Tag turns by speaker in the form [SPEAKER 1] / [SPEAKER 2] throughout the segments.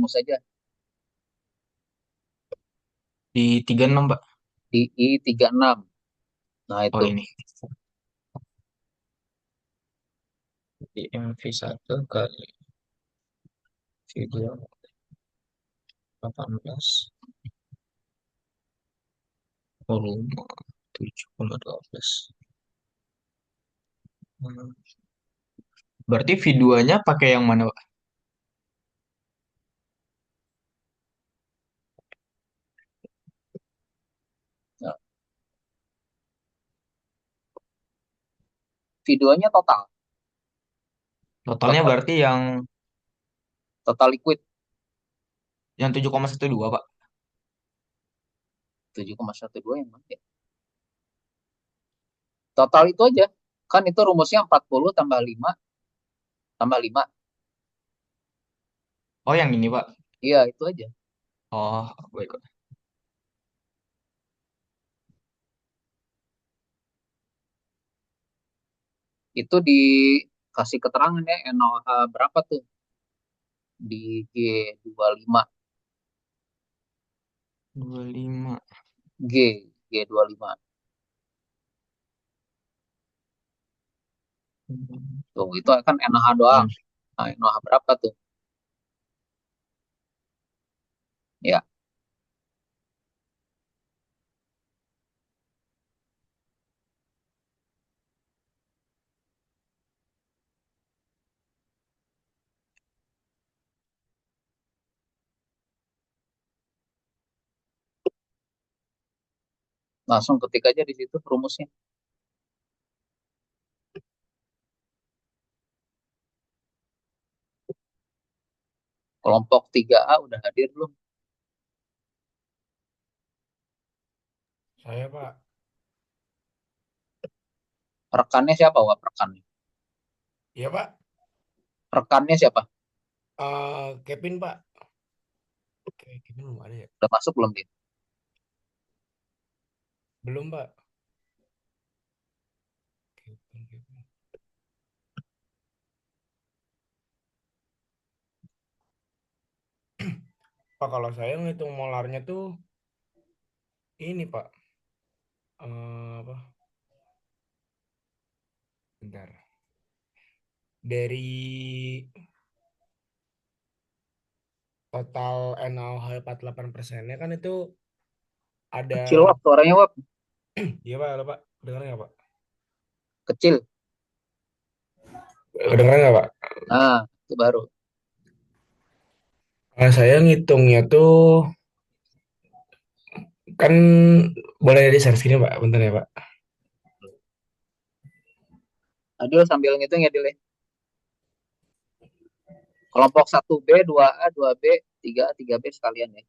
[SPEAKER 1] rumus aja.
[SPEAKER 2] Di 36 Pak.
[SPEAKER 1] Di I 36. Nah,
[SPEAKER 2] Oh
[SPEAKER 1] itu.
[SPEAKER 2] ini. Di MV1 kali video 18 volume 7,12. Berarti V2-nya pakai yang mana, Pak?
[SPEAKER 1] Nah, videonya total.
[SPEAKER 2] Totalnya
[SPEAKER 1] Total,
[SPEAKER 2] berarti
[SPEAKER 1] total liquid
[SPEAKER 2] yang 7,12 Pak.
[SPEAKER 1] 7,12 yang mana ya? Total itu aja. Kan itu rumusnya 40 tambah 5 tambah 5.
[SPEAKER 2] Oh, yang ini, Pak.
[SPEAKER 1] Iya, itu aja.
[SPEAKER 2] Oh, baik, Pak.
[SPEAKER 1] Itu dikasih keterangan ya NaOH berapa tuh di G25.
[SPEAKER 2] 25.
[SPEAKER 1] G25. Tuh, itu kan NaOH doang.
[SPEAKER 2] Hmm.
[SPEAKER 1] Nah, NaOH berapa tuh? Ya, langsung ketik aja di situ rumusnya. Kelompok 3A udah hadir belum?
[SPEAKER 3] Saya Pak,
[SPEAKER 1] Rekannya siapa, Wak? Rekannya.
[SPEAKER 3] iya Pak,
[SPEAKER 1] Rekannya siapa?
[SPEAKER 3] Kevin Pak, Kevin belum ada ya?
[SPEAKER 1] Udah masuk belum dia?
[SPEAKER 3] Belum Pak. Kevin. Pak kalau saya ngitung molarnya tuh ini Pak, apa? Bentar. Dari total NaOH 48%-nya kan itu
[SPEAKER 1] Kecil,
[SPEAKER 3] ada,
[SPEAKER 1] Wak, suaranya, Wak.
[SPEAKER 3] iya Pak, halo Pak, dengar nggak Pak?
[SPEAKER 1] Kecil.
[SPEAKER 3] Dengar nggak Pak?
[SPEAKER 1] Nah, itu baru.
[SPEAKER 3] Saya ngitungnya tuh kan boleh di share sini Pak, bentar ya Pak.
[SPEAKER 1] Adil sambil ngitung ya, Adil ya. Kelompok 1B, 2A, 2B, 3A, 3B sekalian ya.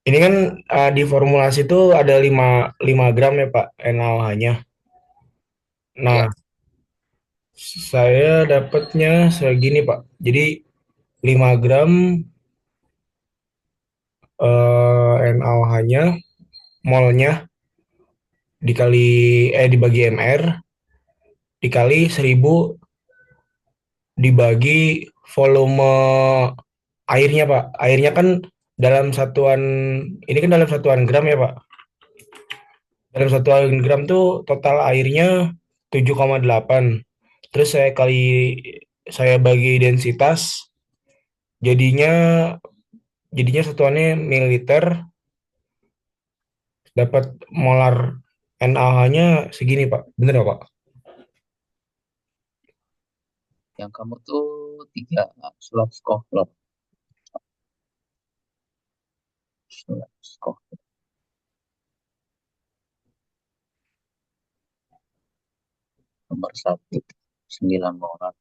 [SPEAKER 3] Ini kan di formulasi itu ada 5 gram ya Pak NaOH-nya.
[SPEAKER 1] Iya.
[SPEAKER 3] Nah, saya dapatnya segini Pak. Jadi 5 gram NaOH-nya, molnya dikali dibagi mr dikali 1000 dibagi volume airnya Pak. Airnya kan dalam satuan ini kan dalam satuan gram ya Pak. Dalam satuan gram tuh total airnya 7,8. Terus saya bagi densitas jadinya jadinya satuannya mililiter, dapat molar NaOH-nya segini Pak. Bener nggak Pak?
[SPEAKER 1] Yang kamu tuh 3 slot Scoville. Slot Scoville. Nomor 1. 9 molar.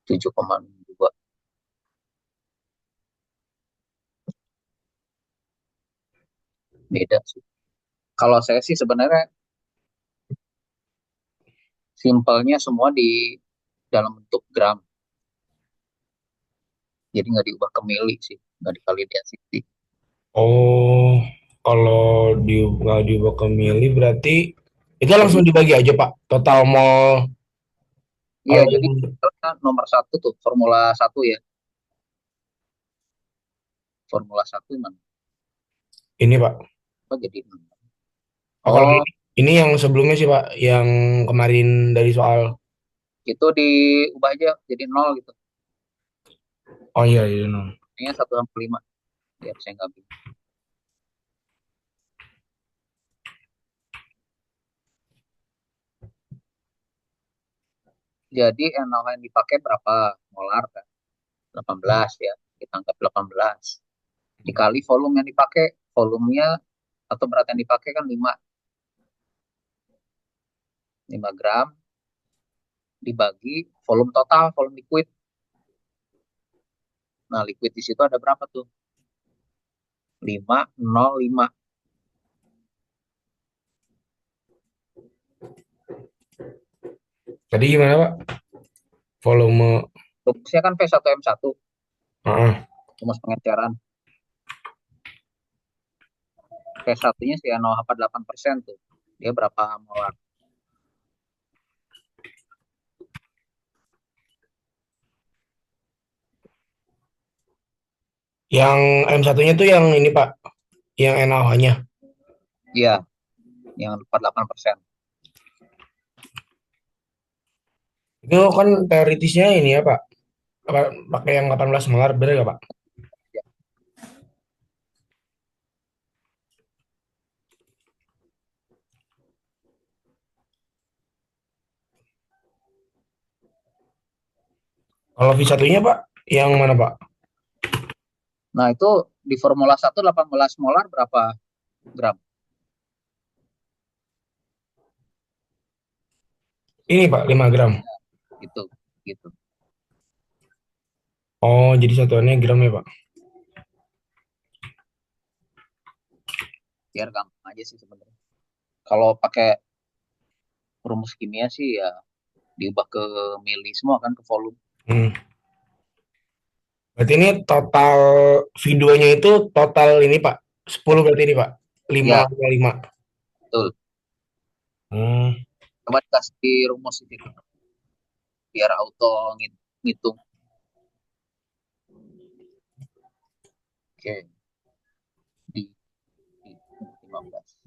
[SPEAKER 1] 7,2. Beda sih. Kalau saya sih sebenarnya simpelnya semua di dalam bentuk gram. Jadi nggak diubah ke mili sih. Nggak dikali density.
[SPEAKER 3] Oh. Kalau nggak diubah ke mili berarti itu
[SPEAKER 1] Jadi
[SPEAKER 3] langsung dibagi aja Pak. Total mall
[SPEAKER 1] iya,
[SPEAKER 3] kalau
[SPEAKER 1] jadi misalnya nomor satu tuh Formula satu ya. Formula satu mana?
[SPEAKER 3] ini Pak.
[SPEAKER 1] Oh jadi enam.
[SPEAKER 3] Oh, kalau
[SPEAKER 1] Oh,
[SPEAKER 3] ini yang sebelumnya sih Pak, yang kemarin dari soal.
[SPEAKER 1] itu diubah aja jadi nol gitu.
[SPEAKER 3] Oh iya iya no.
[SPEAKER 1] Ini 1 sampai 5 biar saya nggak bingung. Jadi NaOH yang dipakai berapa molar kan? 18 ya. Kita anggap 18. Dikali volume yang dipakai. Volumenya atau berat yang dipakai kan 5 gram dibagi volume total, volume liquid. Nah, liquid di situ ada berapa tuh? 505.
[SPEAKER 3] Tadi gimana Pak? Volume.
[SPEAKER 1] Rumusnya kan V1M1,
[SPEAKER 3] Ah,
[SPEAKER 1] rumus pengecaran. V1-nya si NaOH 8% tuh. Dia berapa molar?
[SPEAKER 3] yang M1-nya tuh yang ini Pak, yang NaOH-nya.
[SPEAKER 1] Iya, yang 48%.
[SPEAKER 3] Itu kan teoritisnya ini ya Pak. Pakai yang 18 molar, bener nggak Pak?
[SPEAKER 1] Ya.
[SPEAKER 3] Kalau V1-nya Pak, yang mana Pak?
[SPEAKER 1] Nah, itu di Formula 1 18 molar berapa gram?
[SPEAKER 3] Ini Pak, 5 gram.
[SPEAKER 1] Gitu, gitu.
[SPEAKER 3] Oh, jadi satuannya gram ya Pak.
[SPEAKER 1] Biar gampang aja sih sebenarnya. Kalau pakai rumus kimia sih ya diubah ke mili semua kan, ke volume.
[SPEAKER 3] Hmm. Berarti ini total videonya itu total ini Pak, 10 berarti ini Pak. Lima
[SPEAKER 1] Ya,
[SPEAKER 3] 5.
[SPEAKER 1] betul.
[SPEAKER 3] Hmm.
[SPEAKER 1] Coba dikasih rumus itu biar auto ngitung. Oke, di 15.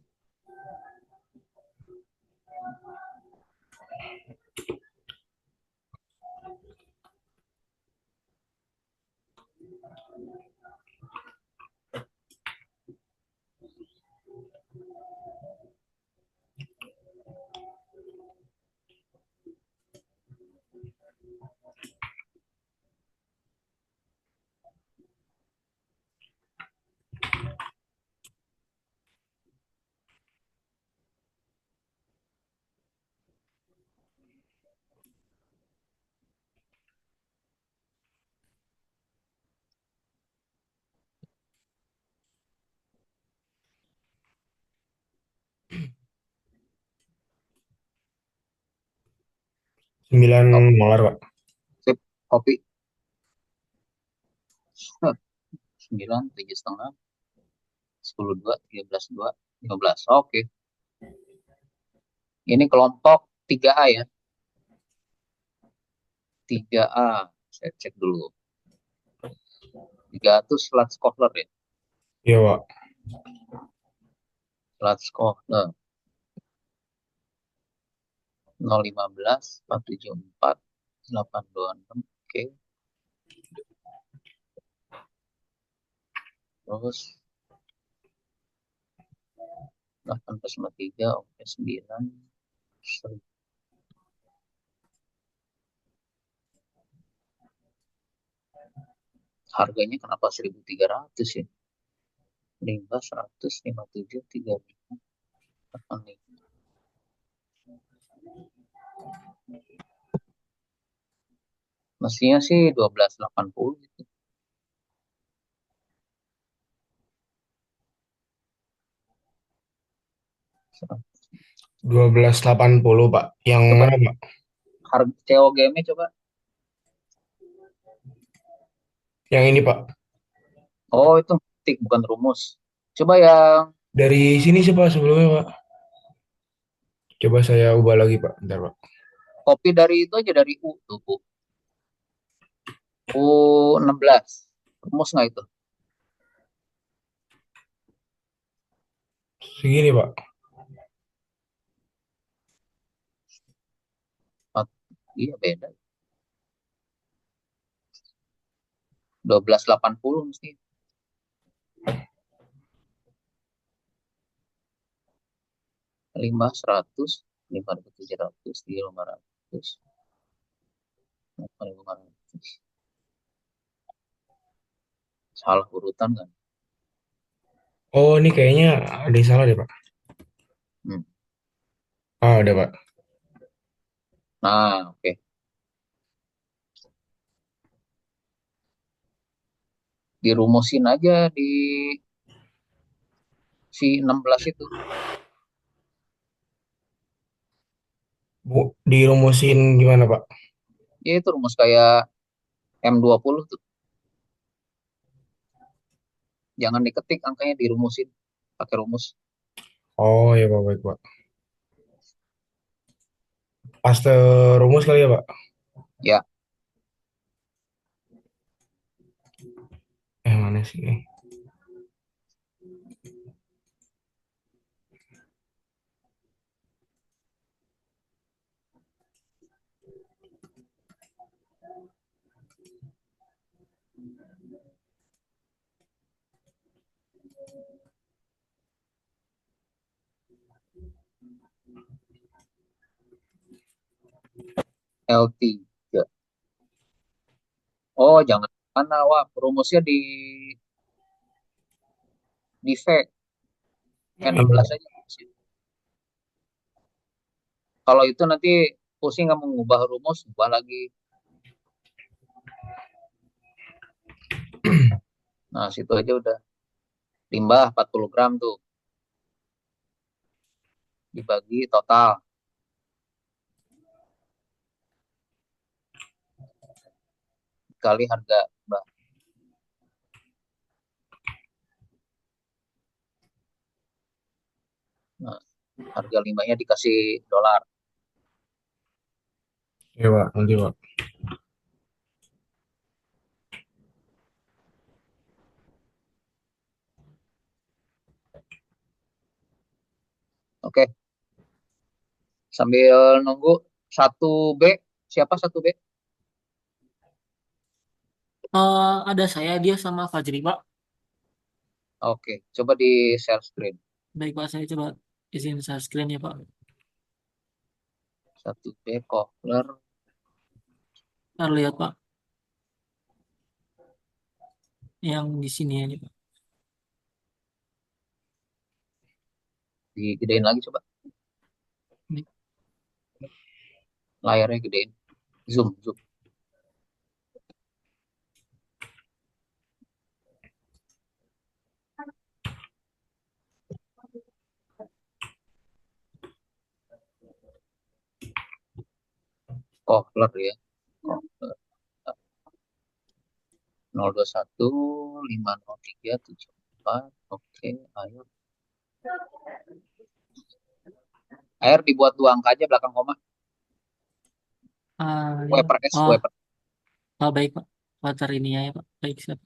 [SPEAKER 3] Sembilan
[SPEAKER 1] Oh,
[SPEAKER 3] molar Pak.
[SPEAKER 1] sip, kopi. 9, 7,5, 10, 2, 13, 2, 15. Oke. Ini kelompok 3A ya. 3A. Saya cek dulu. 3A itu Sludge Scoffler ya.
[SPEAKER 3] Iya Pak.
[SPEAKER 1] Sludge Scoffler. 015, 474, 826. Oke. Terus 18,3. Oke. 9. Harganya kenapa 1.300 ya? 5, 100, 57, 35, 85. Mestinya sih 1280 gitu.
[SPEAKER 3] 1280 Pak. Yang
[SPEAKER 1] Coba
[SPEAKER 3] mana Pak?
[SPEAKER 1] harga COGM-nya coba.
[SPEAKER 3] Yang ini Pak.
[SPEAKER 1] Oh, itu tik bukan rumus. Coba yang
[SPEAKER 3] Dari sini sih Pak sebelumnya Pak. Coba saya ubah lagi Pak. Bentar Pak.
[SPEAKER 1] Kopi dari itu aja dari U tuh, Bu. U16. Rumus nggak itu?
[SPEAKER 3] Segini Pak.
[SPEAKER 1] Oh, iya beda. 1280 mesti. 500, 5.700, 500, 5.500. Salah urutan kan?
[SPEAKER 3] Oh ini kayaknya ada yang salah deh Pak.
[SPEAKER 1] Hmm.
[SPEAKER 3] Ah udah Pak.
[SPEAKER 1] Nah, oke. Dirumusin aja di si 16 itu.
[SPEAKER 3] Bu, dirumusin gimana Pak?
[SPEAKER 1] Ya itu rumus kayak M20 tuh. Jangan diketik angkanya, dirumusin pakai rumus.
[SPEAKER 3] Oh ya Pak, baik Pak. Paste rumus kali ya Pak?
[SPEAKER 1] Ya,
[SPEAKER 3] Mana sih?
[SPEAKER 1] L3. Oh, jangan mana, wah, rumusnya di V, N16 aja. Kalau itu nanti pusing nggak mengubah rumus, ubah lagi. Nah, situ aja udah. Limbah 40 gram tuh. Dibagi total. Kali harga limbah. Nah, harga limbahnya dikasih dolar.
[SPEAKER 3] Ya Pak, nanti Pak.
[SPEAKER 1] Oke, sambil nunggu satu B. Siapa satu B?
[SPEAKER 4] Ada saya, dia sama Fajri, Pak.
[SPEAKER 1] Oke, coba di share screen.
[SPEAKER 4] Baik, Pak, saya coba izin share screen ya, Pak.
[SPEAKER 1] Satu B Kohler.
[SPEAKER 4] Ntar lihat, Pak, yang di sini aja, Pak.
[SPEAKER 1] Digedein lagi coba.
[SPEAKER 4] Ini.
[SPEAKER 1] Layarnya gedein. Zoom, zoom. Kohler ya. Kohler. 021 503 74. Oke, ayo. Air dibuat dua angka aja belakang koma. W
[SPEAKER 4] Ya.
[SPEAKER 1] per S, W
[SPEAKER 4] Oh,
[SPEAKER 1] per
[SPEAKER 4] baik, Pak. Water ini ya, Pak. Baik, siap.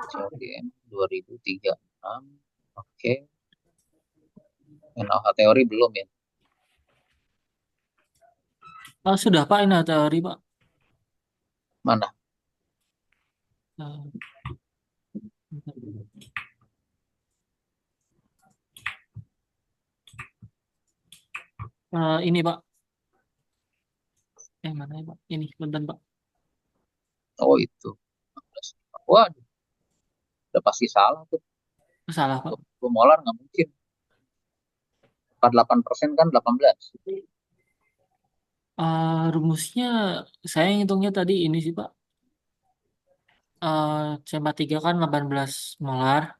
[SPEAKER 1] COGM 2036. Oke. NaOH teori belum ya?
[SPEAKER 4] Sudah, Pak, ini teori, Pak.
[SPEAKER 1] Mana?
[SPEAKER 4] Eh, ini, Pak. Mana ya, Pak? Ini, bentar, Pak.
[SPEAKER 1] Oh itu. Waduh, udah pasti salah tuh.
[SPEAKER 4] Salah, Pak.
[SPEAKER 1] 20 molar nggak mungkin. 48% kan 18.
[SPEAKER 4] Rumusnya, saya ngitungnya tadi ini sih, Pak. C43 kan 18 molar.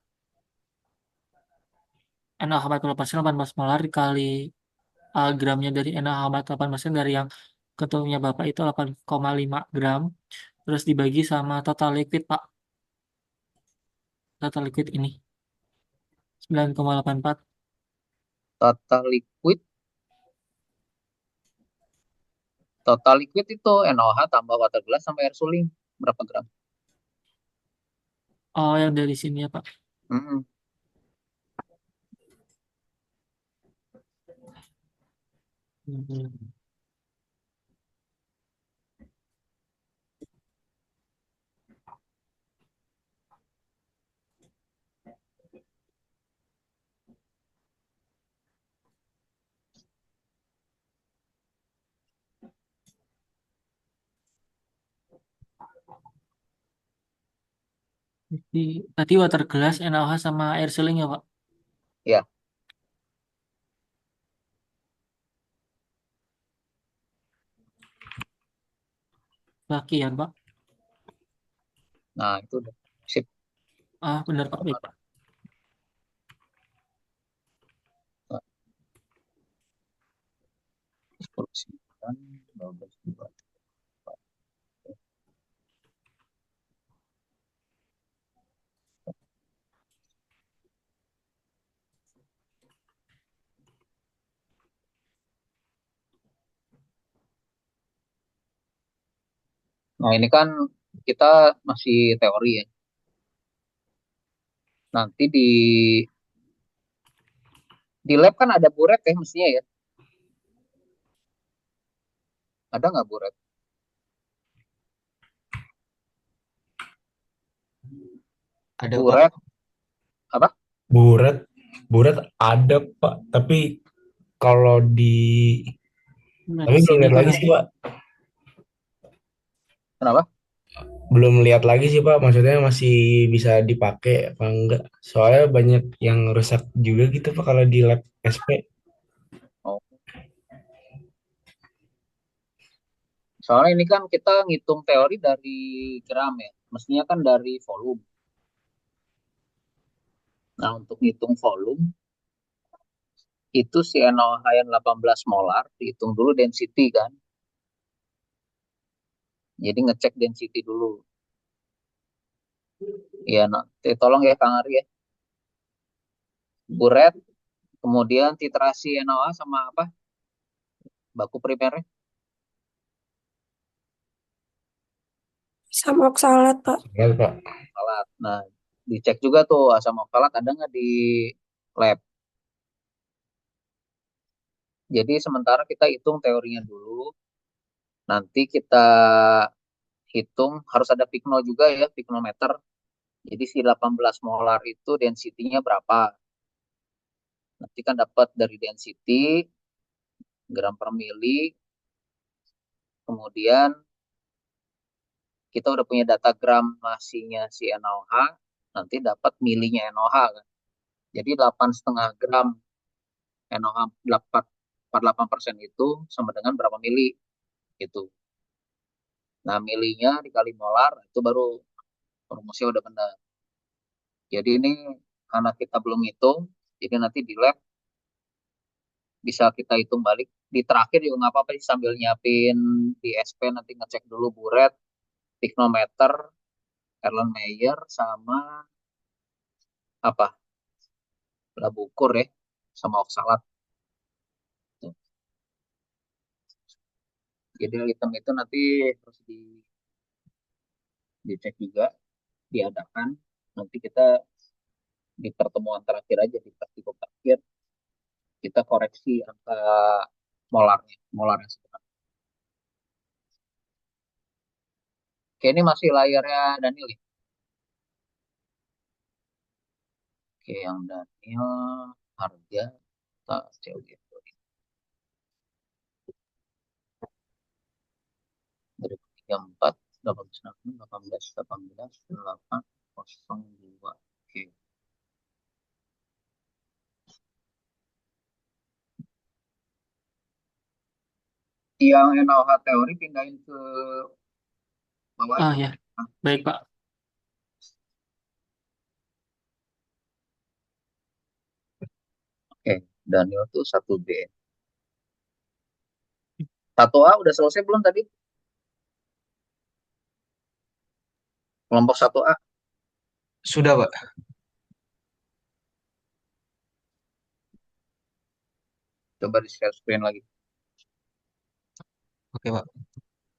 [SPEAKER 4] NaOH 40% 18 molar dikali gramnya dari NaOH 18% dari yang ketemu Bapak itu 8,5 gram. terus dibagi sama total liquid, Pak. Total liquid ini 9,84.
[SPEAKER 1] Total liquid itu NaOH tambah water glass sama air suling berapa gram?
[SPEAKER 4] Oh, yang dari sini ya, Pak.
[SPEAKER 1] Mm-mm.
[SPEAKER 4] Hmm. Tadi water glass, NaOH sama air seling ya, Pak?
[SPEAKER 1] Ya,
[SPEAKER 4] Bagian, Pak.
[SPEAKER 1] nah itu udah sip.
[SPEAKER 4] Ah, benar, Pak. Baik, Pak.
[SPEAKER 1] Nah, 10, 9, 12, 2. Nah ini kan kita masih teori ya. Nanti di lab kan ada buret ya mestinya ya. Ada nggak buret?
[SPEAKER 2] Ada Pak.
[SPEAKER 1] Buret apa?
[SPEAKER 3] Buret, buret ada Pak, tapi kalau
[SPEAKER 4] Nah,
[SPEAKER 3] tapi
[SPEAKER 4] di
[SPEAKER 3] belum
[SPEAKER 4] sini
[SPEAKER 3] lihat
[SPEAKER 4] kan
[SPEAKER 3] lagi
[SPEAKER 4] ada.
[SPEAKER 3] sih Pak.
[SPEAKER 1] Kenapa?
[SPEAKER 3] Belum lihat lagi sih Pak, maksudnya masih bisa dipakai apa enggak. Soalnya banyak yang rusak juga gitu Pak kalau di lab SP.
[SPEAKER 1] Oh, soalnya ini kan kita ngitung teori dari gram ya. Mestinya kan dari volume. Nah untuk ngitung volume itu si NaOH yang 18 molar dihitung dulu density kan. Jadi ngecek density dulu. Ya, nah, tolong ya Kang Ari ya. Buret, kemudian titrasi NaOH sama apa? Baku primernya.
[SPEAKER 5] Sama oksalat, Pak.
[SPEAKER 3] Lihat Pak.
[SPEAKER 1] Oksalat. Nah, dicek juga tuh asam oksalat ada nggak di lab. Jadi sementara kita hitung teorinya dulu, nanti kita hitung harus ada pikno juga ya, piknometer. Jadi si 18 molar itu density-nya berapa? Nanti kan dapat dari density gram per mili, kemudian kita udah punya data gram masihnya si NaOH, nanti dapat milinya NaOH kan. Jadi 8,5 gram NaOH 48% itu sama dengan berapa mili gitu. Nah, milinya dikali molar itu baru rumusnya udah benar. Jadi ini karena kita belum hitung, jadi nanti di lab bisa kita hitung balik. Di terakhir juga nggak apa-apa sih sambil nyiapin di SP nanti ngecek dulu buret, piknometer, Erlenmeyer sama apa lab ukur ya sama oksalat. Tuh. Jadi item itu nanti harus dicek juga, diadakan. Nanti kita di pertemuan terakhir aja di praktikum terakhir kita koreksi angka molarnya sebenarnya. Oke, ini masih layarnya Daniel ya. Oke, yang Daniel harga tak COG dari 34 18 18 18 802. Oke. Yang NaOH teori pindahin ke bawah
[SPEAKER 4] Ah,
[SPEAKER 1] aja.
[SPEAKER 4] ya. Baik, Pak.
[SPEAKER 1] Oke, Daniel tuh 1B. 1A udah selesai belum tadi? Kelompok 1A,
[SPEAKER 2] Sudah, Pak.
[SPEAKER 1] coba di share screen lagi.
[SPEAKER 2] Oke, Pak.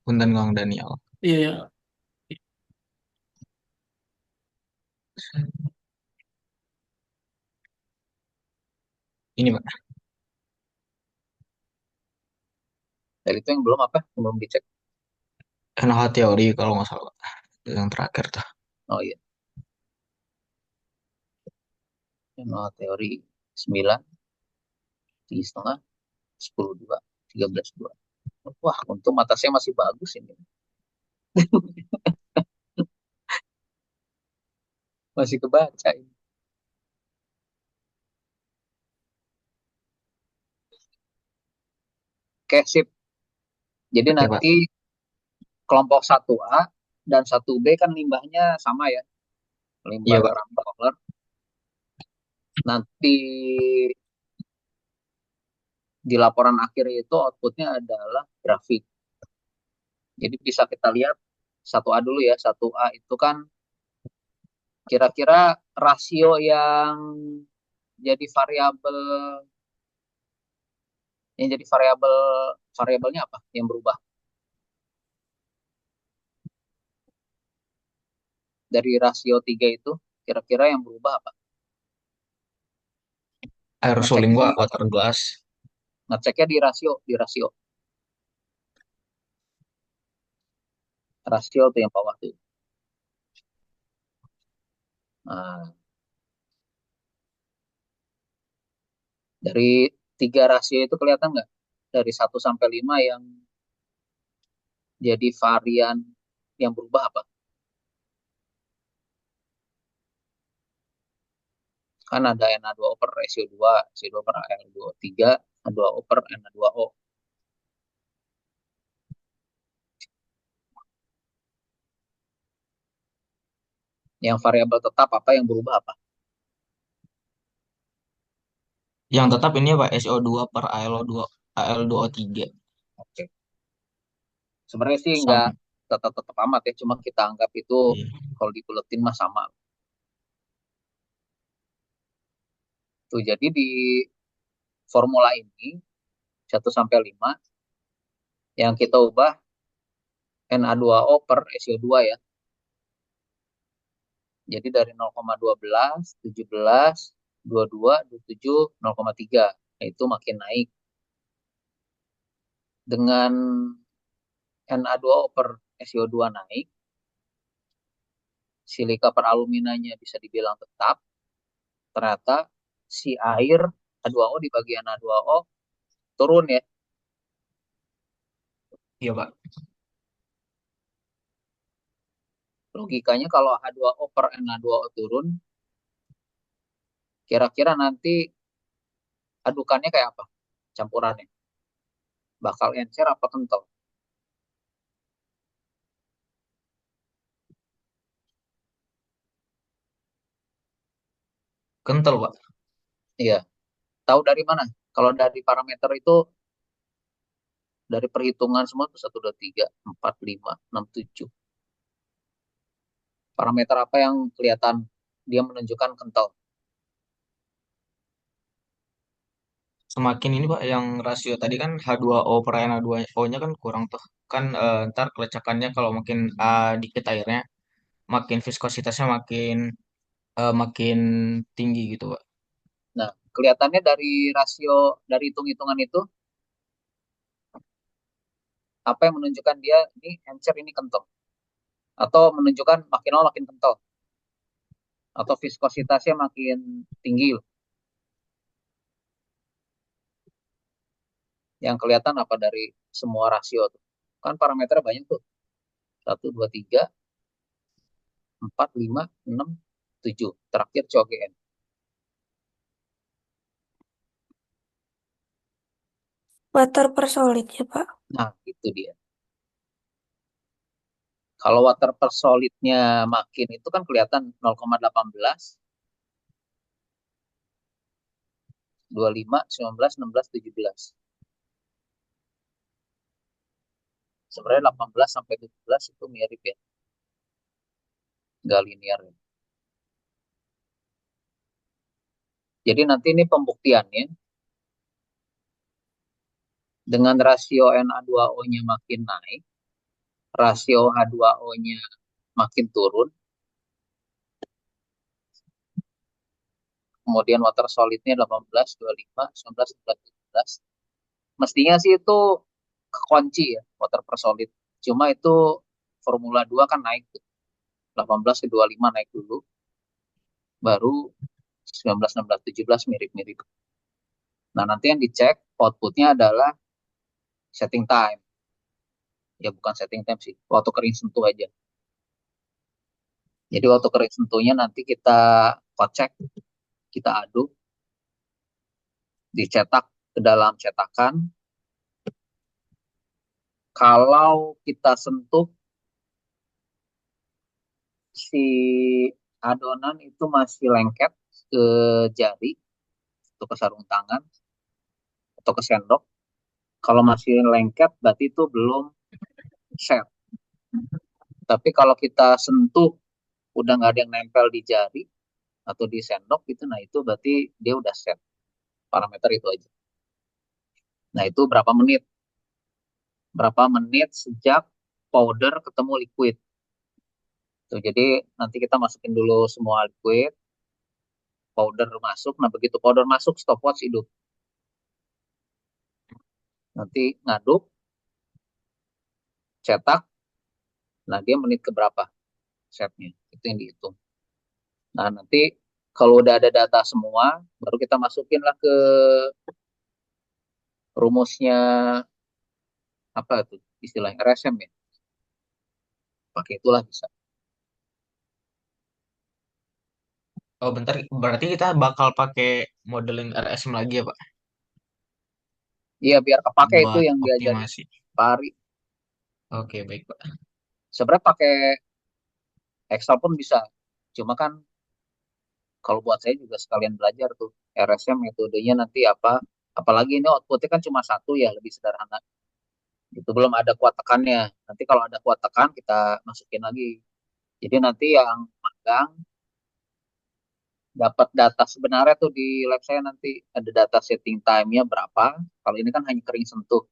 [SPEAKER 2] Punten Kang Daniel.
[SPEAKER 4] Iya, ya.
[SPEAKER 2] Ini, Pak.
[SPEAKER 1] Dari itu yang belum apa? Yang belum dicek.
[SPEAKER 2] NH teori kalau nggak salah, Pak. Yang terakhir tuh.
[SPEAKER 1] Oh iya, yang teori 9, 3,5, 10, 2, 13, 2. Wah, untung mata saya masih bagus ini. Masih kebaca ini. Oke, sip. Jadi
[SPEAKER 2] Oke, Pak.
[SPEAKER 1] nanti kelompok 1A dan 1B kan limbahnya sama ya,
[SPEAKER 2] Iya,
[SPEAKER 1] limbah
[SPEAKER 2] Pak.
[SPEAKER 1] drum roller. Nanti di laporan akhir itu outputnya adalah grafik. Jadi bisa kita lihat 1A dulu ya. 1A itu kan kira-kira rasio yang jadi variabel variabelnya apa yang berubah dari rasio 3 itu, kira-kira yang berubah apa?
[SPEAKER 2] Aerosoling,
[SPEAKER 1] Ngeceknya
[SPEAKER 2] Pak.
[SPEAKER 1] di
[SPEAKER 2] Water glass.
[SPEAKER 1] ngeceknya di rasio tuh yang bawah tuh. Nah, dari tiga rasio itu kelihatan nggak? Dari 1 sampai 5 yang jadi varian yang berubah apa? Kan ada Na2O per SO2, SO2 per Al2O3, H2O per Na2O. Yang variabel tetap apa yang berubah apa?
[SPEAKER 2] Yang tetap ini, Pak. SO2 per ALO2, AL2O3.
[SPEAKER 1] Oke. Sebenarnya sih nggak
[SPEAKER 2] Sama.
[SPEAKER 1] tetap-tetap amat ya, cuma kita anggap itu
[SPEAKER 2] Iya.
[SPEAKER 1] kalau dibuletin mah sama. Tuh, jadi di formula ini 1 sampai 5 yang kita ubah Na2O per SO2 ya. Jadi dari 0,12, 17, 22, 27, 0,3. Nah, itu makin naik. Dengan Na2O per SO2 naik, silika per aluminanya bisa dibilang tetap. Ternyata si air H2O dibagi Na2O turun ya.
[SPEAKER 2] Iya, Pak.
[SPEAKER 1] Logikanya kalau H2O per Na2O turun, kira-kira nanti adukannya kayak apa? Campurannya. Bakal encer apa kental?
[SPEAKER 2] Kental, Pak.
[SPEAKER 1] Iya. Tahu dari mana? Kalau dari parameter itu dari perhitungan semua tuh 1, 2, 3, 4, 5, 6, 7. Parameter apa yang kelihatan dia menunjukkan kental?
[SPEAKER 2] Semakin ini, Pak, yang rasio tadi kan H2O per Na2O-nya kan kurang tuh. Kan ntar kelecakannya kalau makin dikit airnya, makin viskositasnya makin tinggi gitu, Pak.
[SPEAKER 1] Nah, kelihatannya dari rasio, dari hitung-hitungan itu, apa yang menunjukkan dia ini encer, ini kental? Atau menunjukkan makin lama makin kental? Atau viskositasnya makin tinggi? Yang kelihatan apa dari semua rasio tuh? Kan parameternya banyak tuh. 1, 2, 3, 4, 5, 6, 7. Terakhir COGM.
[SPEAKER 5] Water per solid ya, Pak.
[SPEAKER 1] Nah, itu dia. Kalau water per solidnya makin itu kan kelihatan 0,18, 25, 19, 16, 17. Sebenarnya 18 sampai 17 itu mirip ya. nggak linear ya. Jadi nanti ini pembuktiannya dengan rasio Na2O-nya makin naik, rasio H2O-nya makin turun, kemudian water solidnya 18, 25, 19, 11, 17. Mestinya sih itu kekunci ya, water per solid. Cuma itu Formula 2 kan naik tuh. 18 ke 25 naik dulu, baru 19, 16, 17 mirip-mirip. Nah, nanti yang dicek outputnya adalah setting time. Ya bukan setting time sih, waktu kering sentuh aja. Jadi waktu kering sentuhnya nanti kita kocek, kita aduk, dicetak ke dalam cetakan. Kalau kita sentuh si adonan itu masih lengket ke jari atau ke sarung tangan atau ke sendok. Kalau masih lengket berarti itu belum set. Tapi kalau kita sentuh udah nggak ada yang nempel di jari atau di sendok gitu, nah itu berarti dia udah set. Parameter itu aja. Nah itu berapa menit? Berapa menit sejak powder ketemu liquid. Tuh, jadi nanti kita masukin dulu semua liquid, powder masuk. Nah begitu powder masuk, stopwatch hidup. Nanti ngaduk, cetak, nah dia menit ke berapa setnya. Itu yang dihitung. Nah nanti kalau udah ada data semua, baru kita masukin lah ke rumusnya apa tuh istilahnya RSM ya. Pakai itulah bisa.
[SPEAKER 2] Oh, bentar. Berarti kita bakal pakai modeling RSM lagi ya, Pak?
[SPEAKER 1] Iya biar kepake itu
[SPEAKER 2] Buat
[SPEAKER 1] yang diajarin
[SPEAKER 2] optimasi.
[SPEAKER 1] Pak Ari.
[SPEAKER 2] Oke, baik, Pak.
[SPEAKER 1] Sebenarnya pakai Excel pun bisa. Cuma kan kalau buat saya juga sekalian belajar tuh RSM metodenya nanti apa. Apalagi ini outputnya kan cuma satu ya, lebih sederhana. Itu belum ada kuat tekannya. Nanti kalau ada kuat tekan kita masukin lagi. Jadi nanti yang magang dapat data sebenarnya tuh di lab saya nanti ada data setting time-nya berapa. Kalau ini kan hanya kering sentuh.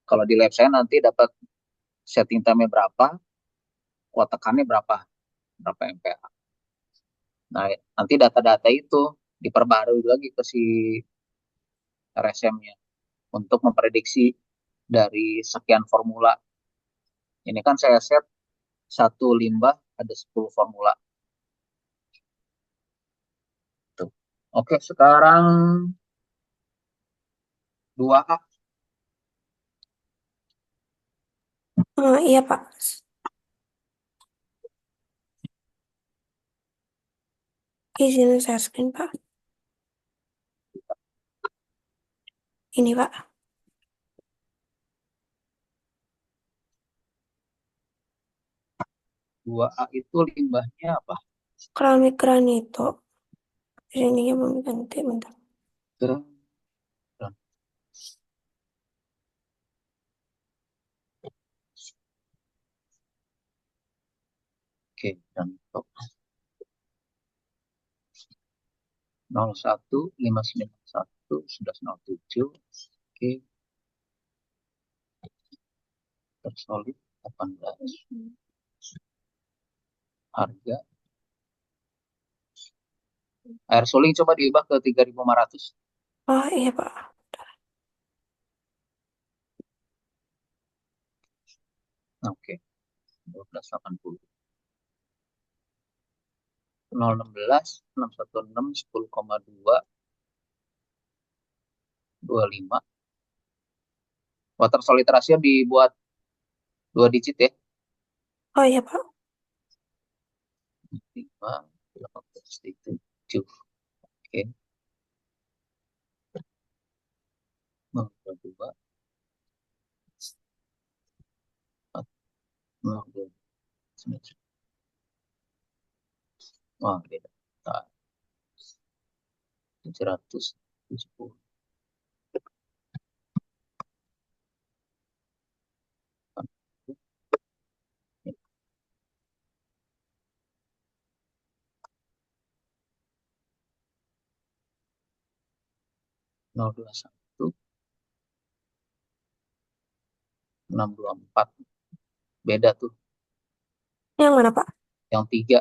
[SPEAKER 1] Kalau di lab saya nanti dapat setting time-nya berapa, kuat tekannya berapa, berapa MPa. Nah, nanti data-data itu diperbarui lagi ke si RSM-nya untuk memprediksi dari sekian formula. Ini kan saya set satu limbah ada 10 formula. Tuh. Oke, sekarang 2A.
[SPEAKER 5] Iya, Pak. Izin share screen, Pak. Ini, Pak.
[SPEAKER 1] 2A itu limbahnya apa?
[SPEAKER 5] Keramik granito. Sininya belum ganti, bentar.
[SPEAKER 1] Terus, oke, dan 01 591 1107. Oke, tersolid 18. Harga air suling coba diubah ke 3.500.
[SPEAKER 5] Oh, iya, Pak.
[SPEAKER 1] Oke, 1280. 016 616 10,2 25. Water solid ratio dibuat 2 digit ya.
[SPEAKER 5] Oh, iya, Pak.
[SPEAKER 1] 5, 18, 7. Oke, 0,2, 0,2. Wah, beda. 770. 021, 624. Beda tuh.
[SPEAKER 5] Yang mana, Pak?
[SPEAKER 1] Yang 3,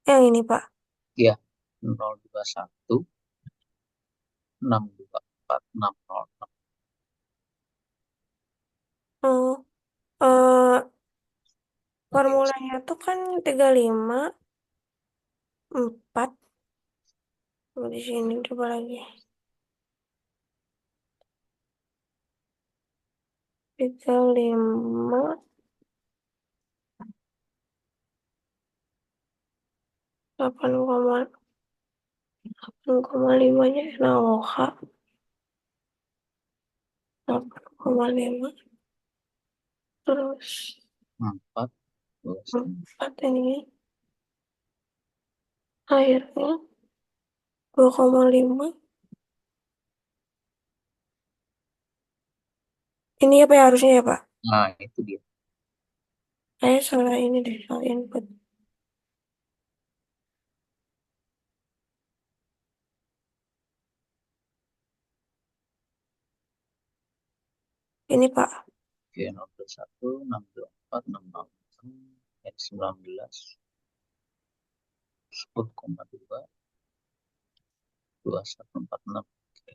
[SPEAKER 5] Yang ini, Pak.
[SPEAKER 1] ya. 021, 624, 606.
[SPEAKER 5] Oh, eh, formulanya tuh kan 354. Oh, di sini coba lagi. 35, 8,5-nya NaOH. 8,5. Terus
[SPEAKER 1] 4,
[SPEAKER 5] 4 ini. Akhirnya 2,5. Ini apa ya harusnya ya, Pak?
[SPEAKER 1] Nah, itu dia.
[SPEAKER 5] Saya salah ini deh, salah input. Ini, Pak.
[SPEAKER 1] Oke, 021, 624, 606, X19, 10,2, 2146. Oke.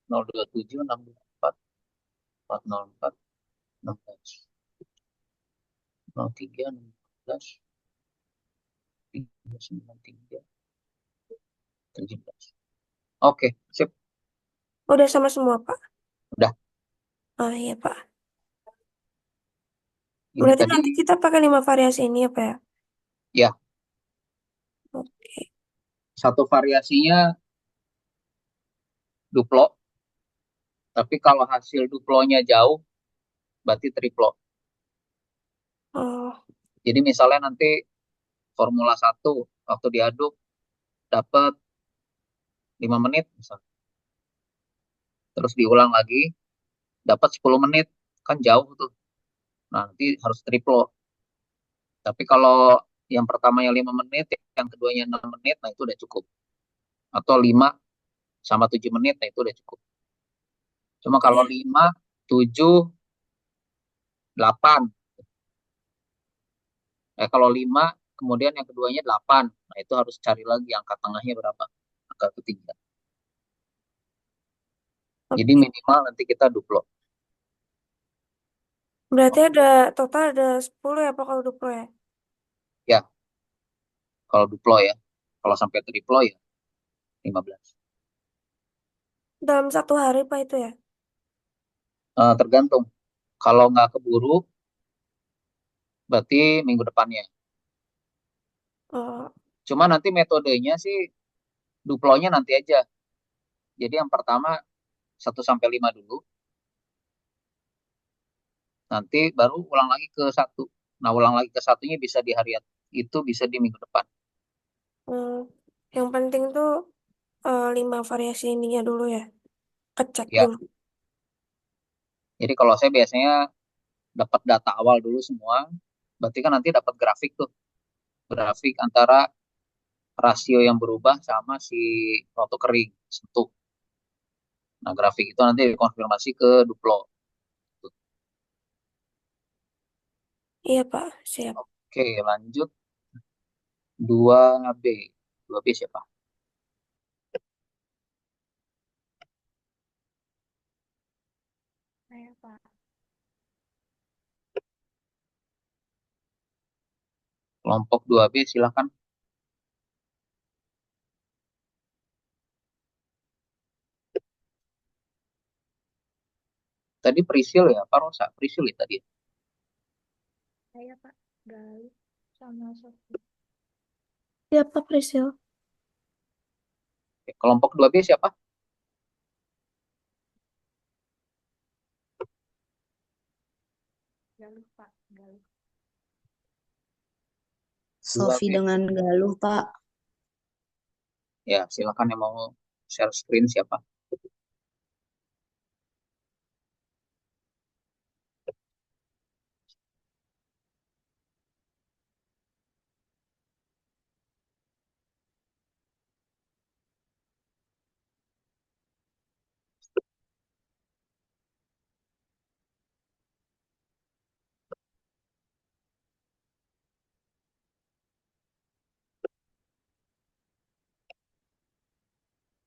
[SPEAKER 1] 027, 624, 404, 16, 03, 16, 393, 17. Oke, sip.
[SPEAKER 5] Udah sama semua, Pak.
[SPEAKER 1] Udah.
[SPEAKER 5] Oh iya, Pak.
[SPEAKER 1] Ini
[SPEAKER 5] Berarti
[SPEAKER 1] tadi,
[SPEAKER 5] nanti kita pakai 5 variasi ini apa ya?
[SPEAKER 1] ya,
[SPEAKER 5] Oke.
[SPEAKER 1] satu variasinya duplo. Tapi kalau hasil duplonya jauh, berarti triplo.
[SPEAKER 5] Oh,
[SPEAKER 1] Jadi misalnya nanti Formula 1 waktu diaduk dapat 5 menit misalnya. Terus diulang lagi dapat 10 menit. Kan jauh tuh. Nah, nanti harus triplo. Tapi kalau yang pertamanya 5 menit, yang keduanya 6 menit, nah itu udah cukup. Atau 5 sama 7 menit, nah itu udah cukup. Cuma kalau
[SPEAKER 5] iya.
[SPEAKER 1] 5, 7, 8. Kalau 5, kemudian yang keduanya 8. Nah, itu harus cari lagi angka tengahnya berapa. Angka ketiga. Jadi
[SPEAKER 5] Oke.
[SPEAKER 1] minimal nanti kita duplo.
[SPEAKER 5] Berarti total ada 10 ya, Pak, kalau duplo ya?
[SPEAKER 1] Ya, kalau duplo ya. Kalau sampai triplo ya 15.
[SPEAKER 5] Dalam 1 hari, Pak, itu ya?
[SPEAKER 1] Tergantung. Kalau nggak keburu, berarti minggu depannya.
[SPEAKER 5] Oh,
[SPEAKER 1] Cuma nanti metodenya sih duplonya nanti aja. Jadi yang pertama 1 sampai 5 dulu, nanti baru ulang lagi ke 1. Nah, ulang lagi ke satunya bisa di hari itu, bisa di minggu depan.
[SPEAKER 5] hmm. Yang penting tuh 5 variasi ininya dulu ya. Kecek
[SPEAKER 1] Ya,
[SPEAKER 5] dulu.
[SPEAKER 1] jadi kalau saya biasanya dapat data awal dulu semua, berarti kan nanti dapat grafik tuh. Grafik antara rasio yang berubah sama si roto kering, sentuh. Nah, grafik itu nanti dikonfirmasi ke Duplo.
[SPEAKER 5] Iya, Pak. Siap.
[SPEAKER 1] Oke, lanjut 2B. 2B siapa?
[SPEAKER 5] Saya, Pak.
[SPEAKER 1] Kelompok 2B silakan. Tadi Prisil ya, Pak Rosa. Prisil ya tadi.
[SPEAKER 5] Saya, Pak. Galuh sama Sofi. Iya, Pak Prisil.
[SPEAKER 1] Oke, kelompok 2B siapa?
[SPEAKER 5] Galuh, Pak. Galuh.
[SPEAKER 6] Sofi
[SPEAKER 1] 2B.
[SPEAKER 6] dengan Galuh, Pak.
[SPEAKER 1] Ya, silakan yang mau share screen siapa?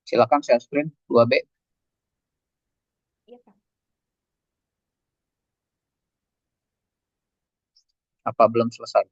[SPEAKER 1] Silakan share screen 2B.
[SPEAKER 5] Iya, Pak.
[SPEAKER 1] Apa belum selesai?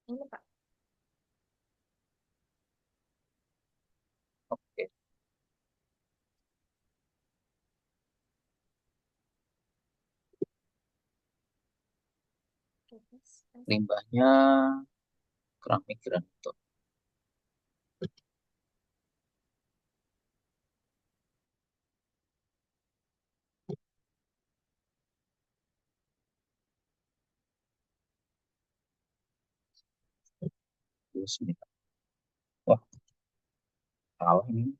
[SPEAKER 5] Ini, Pak.
[SPEAKER 1] Oke.
[SPEAKER 5] Oke, Mas.
[SPEAKER 1] Limbahnya keramik granito. Bismillah. Wah, salah ini.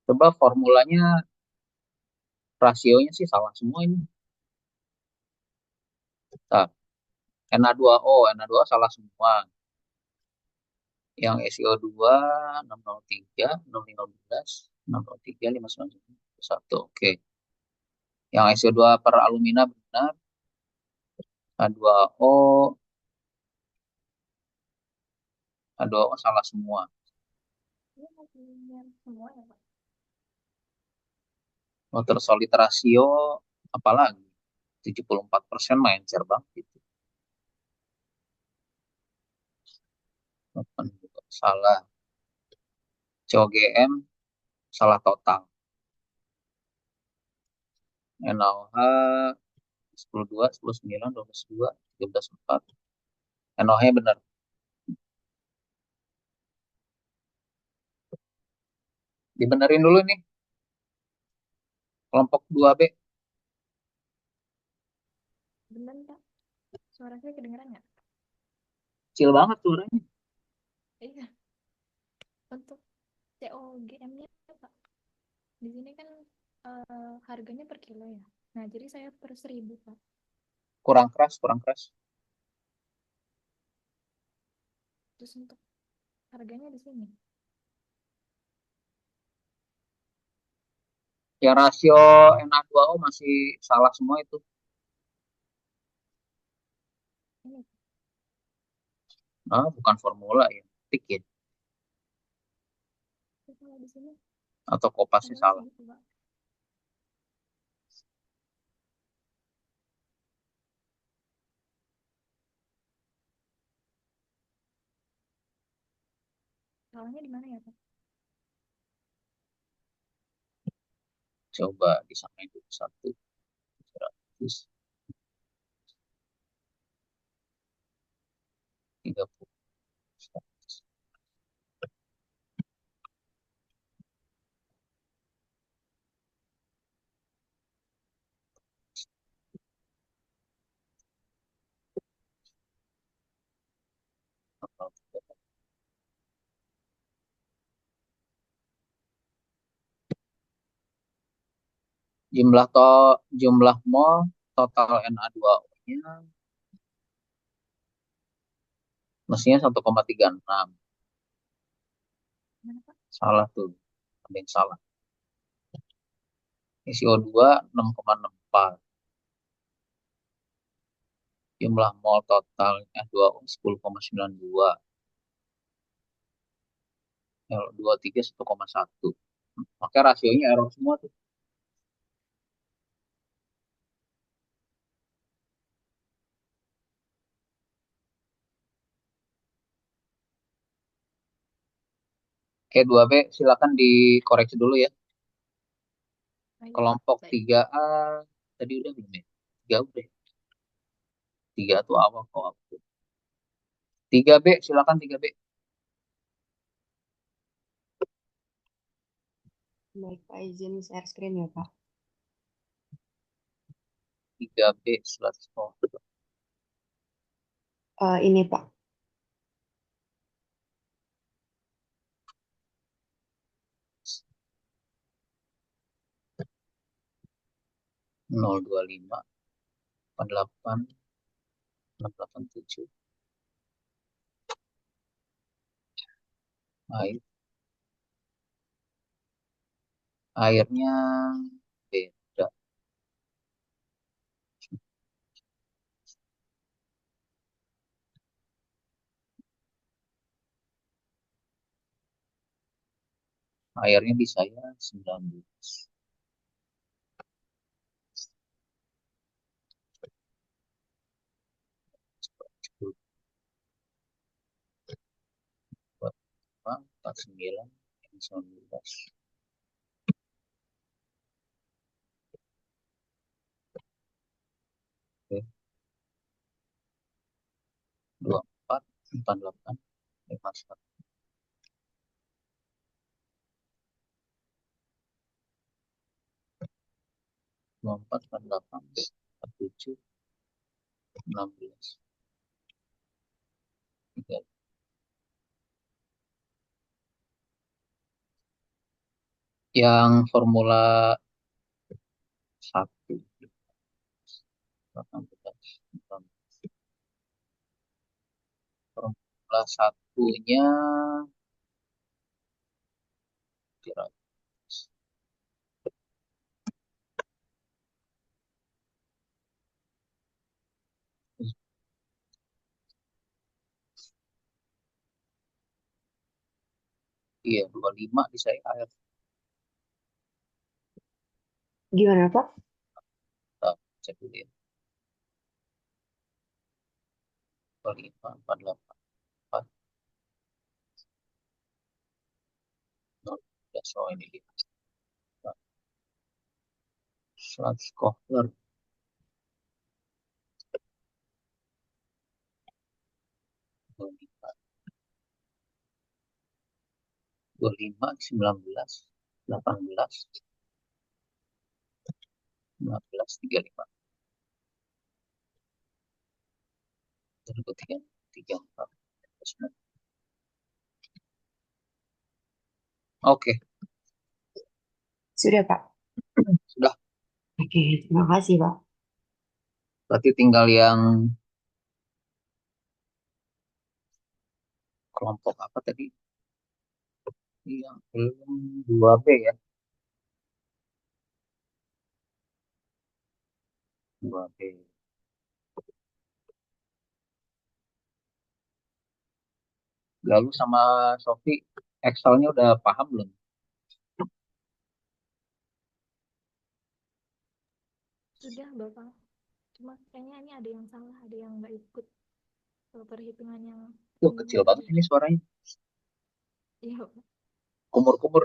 [SPEAKER 1] Coba formulanya, rasionya sih salah semua ini. Nah, Na2O, Na2O salah semua. Yang SiO2 603, 6515, 603, 591. Oke. Yang SiO2 per alumina benar. A2O, A2O salah semua.
[SPEAKER 5] Ini hasilnya semua ya, Pak.
[SPEAKER 1] Water solid ratio apalagi 74% main banget gitu. Salah. COGM salah total. NaOH 10,2, 10,9, 12,2, 13,4. NaOH benar. Dibenerin dulu nih. Kelompok 2B.
[SPEAKER 5] Benar, Pak. Suara saya kedengeran nggak?
[SPEAKER 1] Kecil banget suaranya.
[SPEAKER 5] Iya. Untuk COGM-nya, Pak. Di sini kan harganya per kilo ya. Nah, jadi saya per 1.000, Pak.
[SPEAKER 1] Kurang keras, kurang keras.
[SPEAKER 5] Terus untuk harganya di sini.
[SPEAKER 1] Ya rasio Na2O masih salah semua itu.
[SPEAKER 5] Ini,
[SPEAKER 1] Ah, bukan formula ya. Tik ya.
[SPEAKER 5] kalau di sini
[SPEAKER 1] Atau kopasnya
[SPEAKER 5] adalah
[SPEAKER 1] salah.
[SPEAKER 5] segitu, Pak. Salahnya di mana ya, Pak?
[SPEAKER 1] Coba disamain dulu 130. Jumlah mol total Na2O-nya mestinya 1,36.
[SPEAKER 5] Mana, Pak?
[SPEAKER 1] Salah tuh. Ada yang salah. SiO2 6,64. Jumlah mol total N2O 10,92. L23 1,1. Maka rasionya error semua tuh. Oke, 2B silakan dikoreksi dulu ya.
[SPEAKER 5] Ayo, Pak.
[SPEAKER 1] Kelompok
[SPEAKER 5] Baik.
[SPEAKER 1] 3A tadi udah belum ya? 3 udah. 3 tuh awal kok. 3B silakan 3B.
[SPEAKER 6] Baik, Pak, izin share screen ya, Pak.
[SPEAKER 1] 3B slash oh.
[SPEAKER 6] Ini, Pak.
[SPEAKER 1] 025 48 687. Air, airnya beda. Airnya di saya 19. Buat 49 19. Oke, 24 48 51. 24 48 47 16. Tiga. Yang formula 1 18. Formula satunya kira iya 25 di saya air.
[SPEAKER 6] Gimana, Pak?
[SPEAKER 1] Kita cek dulu ya. 25 48 4 0. So ini dia. 100 kohler 25 25 19 18 15 35 terus 34. Oke,
[SPEAKER 6] Sudah, Pak.
[SPEAKER 1] sudah.
[SPEAKER 6] Oke, terima kasih, Pak.
[SPEAKER 1] Berarti tinggal yang kelompok apa tadi? Yang belum 2B ya. 2B. Lalu sama Sofi, Excelnya udah paham belum?
[SPEAKER 5] Sudah, Bapak. Cuma kayaknya ini ada yang salah, ada yang nggak ikut perhitungan yang
[SPEAKER 1] Tuh,
[SPEAKER 5] ininya
[SPEAKER 1] kecil banget
[SPEAKER 5] tadi.
[SPEAKER 1] ini suaranya.
[SPEAKER 5] Iya, Bapak.
[SPEAKER 1] Kumur-kumur.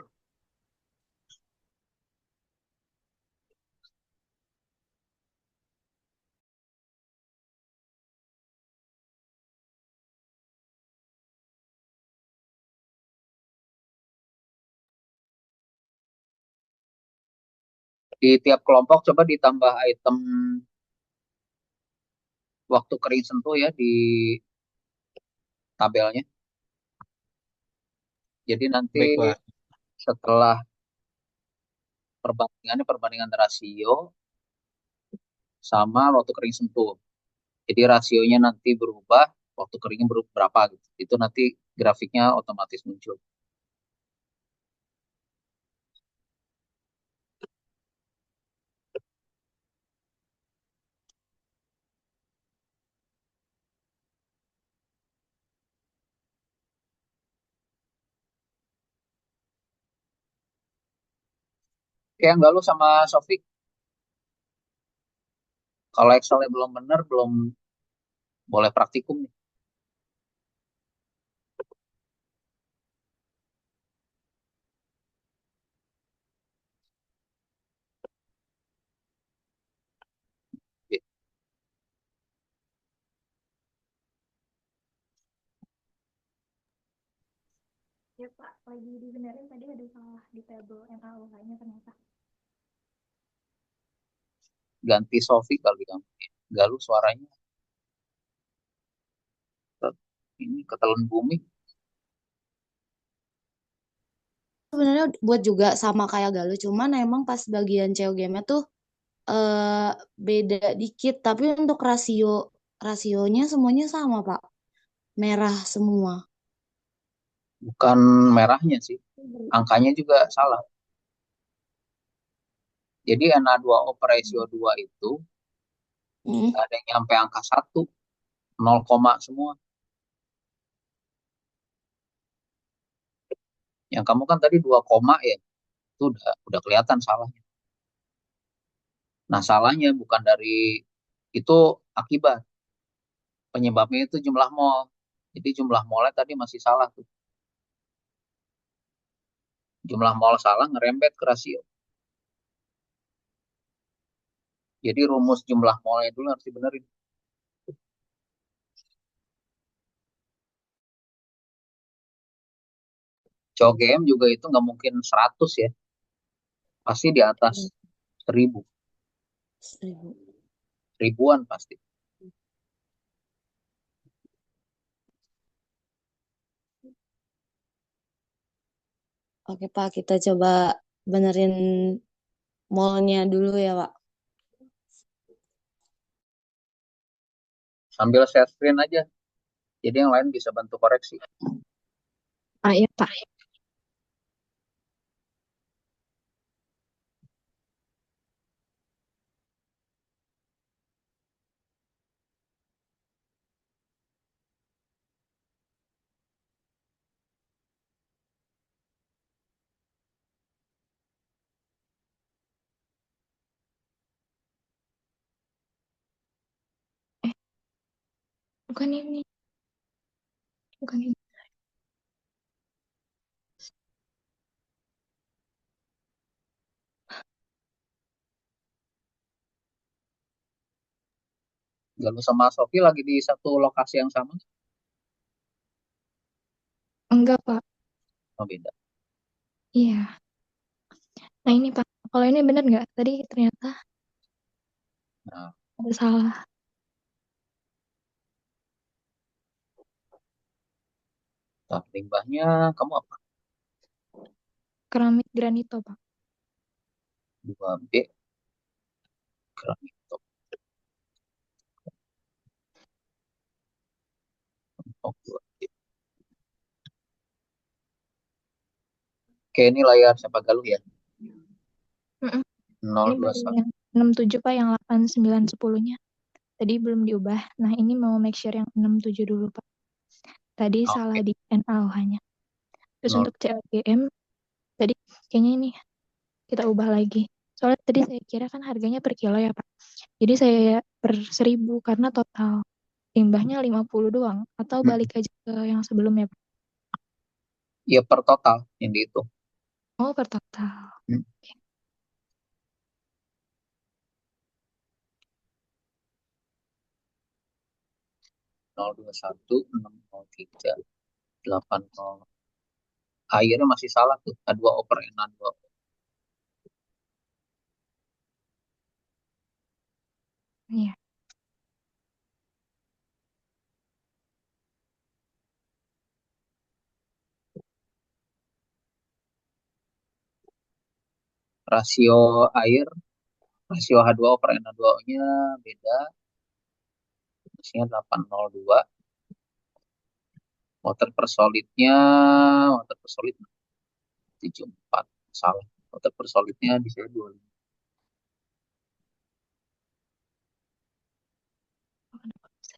[SPEAKER 1] Di tiap kelompok coba ditambah item waktu kering sentuh ya di tabelnya. Jadi nanti
[SPEAKER 2] Baik, Pak.
[SPEAKER 1] setelah perbandingan rasio sama waktu kering sentuh. Jadi rasionya nanti berubah, waktu keringnya berapa gitu. Itu nanti grafiknya otomatis muncul. Oke, yang lalu sama Sofi, kalau Excelnya belum benar, belum boleh praktikum nih.
[SPEAKER 5] Ya, Pak. Lagi dibenerin tadi ada salah di tabel NaOH-nya ternyata.
[SPEAKER 1] Ganti Sofi kali kamu. Galuh suaranya ini ketelan bumi.
[SPEAKER 7] Sebenarnya buat juga sama kayak Galuh, cuman emang pas bagian COGM-nya tuh eh, beda dikit, tapi untuk rasionya semuanya sama, Pak. Merah semua.
[SPEAKER 1] Bukan merahnya sih, angkanya juga salah. Jadi Na2O per ratio 2 itu
[SPEAKER 7] Hmm.
[SPEAKER 1] nggak ada yang nyampe angka 1, 0 koma semua. Yang kamu kan tadi 2 koma ya, itu udah kelihatan salahnya. Nah, salahnya bukan dari itu, akibat penyebabnya itu jumlah mol. Jadi jumlah molnya tadi masih salah tuh. Jumlah mol salah ngerembet ke rasio. Jadi rumus jumlah molnya dulu harus dibenerin. COGM juga itu nggak mungkin 100 ya. Pasti di atas 1000.
[SPEAKER 7] 1000.
[SPEAKER 1] Ribuan pasti.
[SPEAKER 7] Oke, Pak, kita coba benerin molnya dulu ya, Pak.
[SPEAKER 1] Sambil share screen aja. Jadi yang lain bisa bantu koreksi.
[SPEAKER 5] Ah, iya, Pak. Eh, bukan ini. Bukan ini.
[SPEAKER 1] Galuh sama Sofi lagi di satu lokasi yang sama.
[SPEAKER 5] Enggak, Pak.
[SPEAKER 1] Oh, beda.
[SPEAKER 5] Iya. Nah, ini, Pak. Kalau ini benar nggak? Tadi ternyata
[SPEAKER 1] Nah,
[SPEAKER 5] ada salah.
[SPEAKER 1] limbahnya kamu apa?
[SPEAKER 5] Keramik granito, Pak.
[SPEAKER 1] 2B granito. Oh, 2B. Oke, ini layar siapa Galuh ya?
[SPEAKER 5] Mm-mm. Ini baru
[SPEAKER 1] 021.
[SPEAKER 5] yang 67, Pak, yang 8, 9, 10-nya. Tadi belum diubah. Nah, ini mau make sure yang 67 dulu, Pak. Tadi salah
[SPEAKER 1] Oke,
[SPEAKER 5] di NaOH-nya. Terus
[SPEAKER 1] 0.
[SPEAKER 5] untuk CLGM, tadi kayaknya ini kita ubah lagi. Soalnya tadi saya kira kan harganya per kilo ya, Pak. Jadi saya per 1000 karena total limbahnya 50 doang. Atau balik aja ke yang sebelumnya, Pak.
[SPEAKER 1] Ya per total yang dihitung.
[SPEAKER 5] Oh, per total.
[SPEAKER 1] Hmm.
[SPEAKER 5] Oke.
[SPEAKER 1] 021 603 80. Airnya masih salah tuh. A2O per Na2O.
[SPEAKER 5] Iya.
[SPEAKER 1] Rasio air, rasio H2O per Na2O-nya beda. Isinya 802. Water per solidnya, water per solid 74. Salah. Water per solidnya di sini 25.
[SPEAKER 5] Oh, kenapa bisa?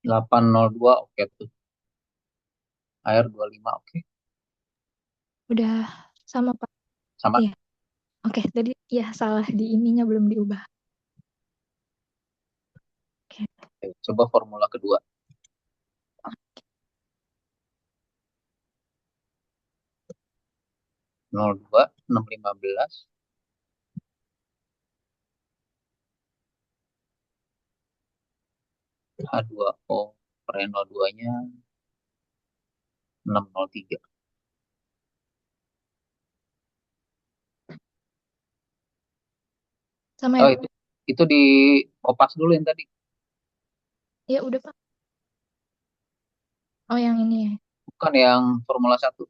[SPEAKER 1] 802 oke tuh. Air 25 oke.
[SPEAKER 5] Udah sama Pak.
[SPEAKER 1] Sama.
[SPEAKER 5] Iya. Oke, tadi ya salah di ininya belum diubah. Oke.
[SPEAKER 1] Oke, coba formula kedua. 02 615 H2O per NO2-nya 603.
[SPEAKER 5] Sama
[SPEAKER 1] Oh,
[SPEAKER 5] ya?
[SPEAKER 1] itu di kopas dulu yang tadi.
[SPEAKER 5] Ya udah Pak. Oh yang ini ya.
[SPEAKER 1] Bukan yang formula satu.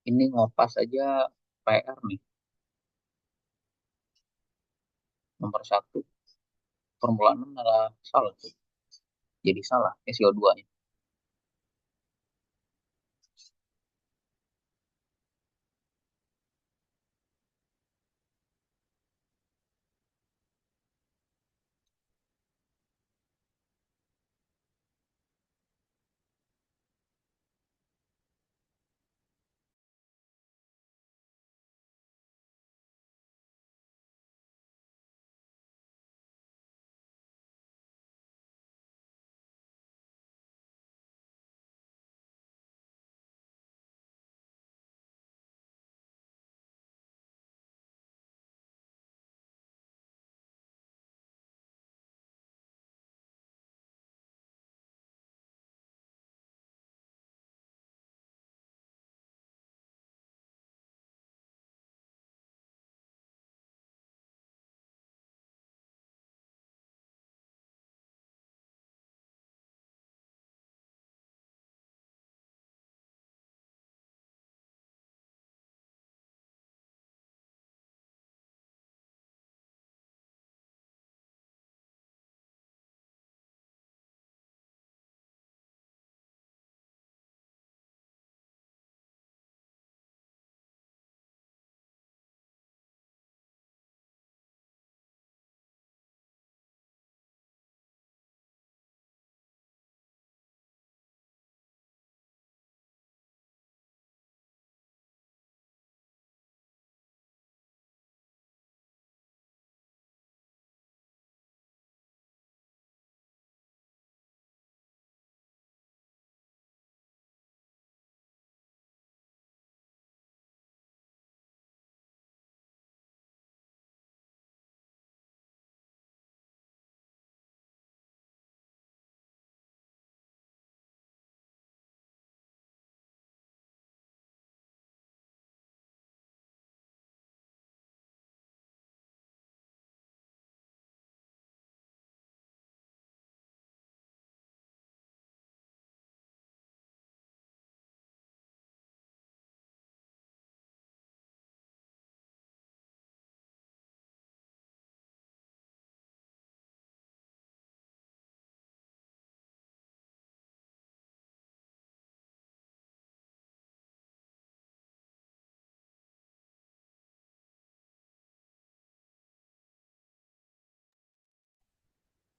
[SPEAKER 1] Ini ngopas aja PR nih. Nomor satu, Formula 6 malah salah tuh. Jadi salah SEO2-nya.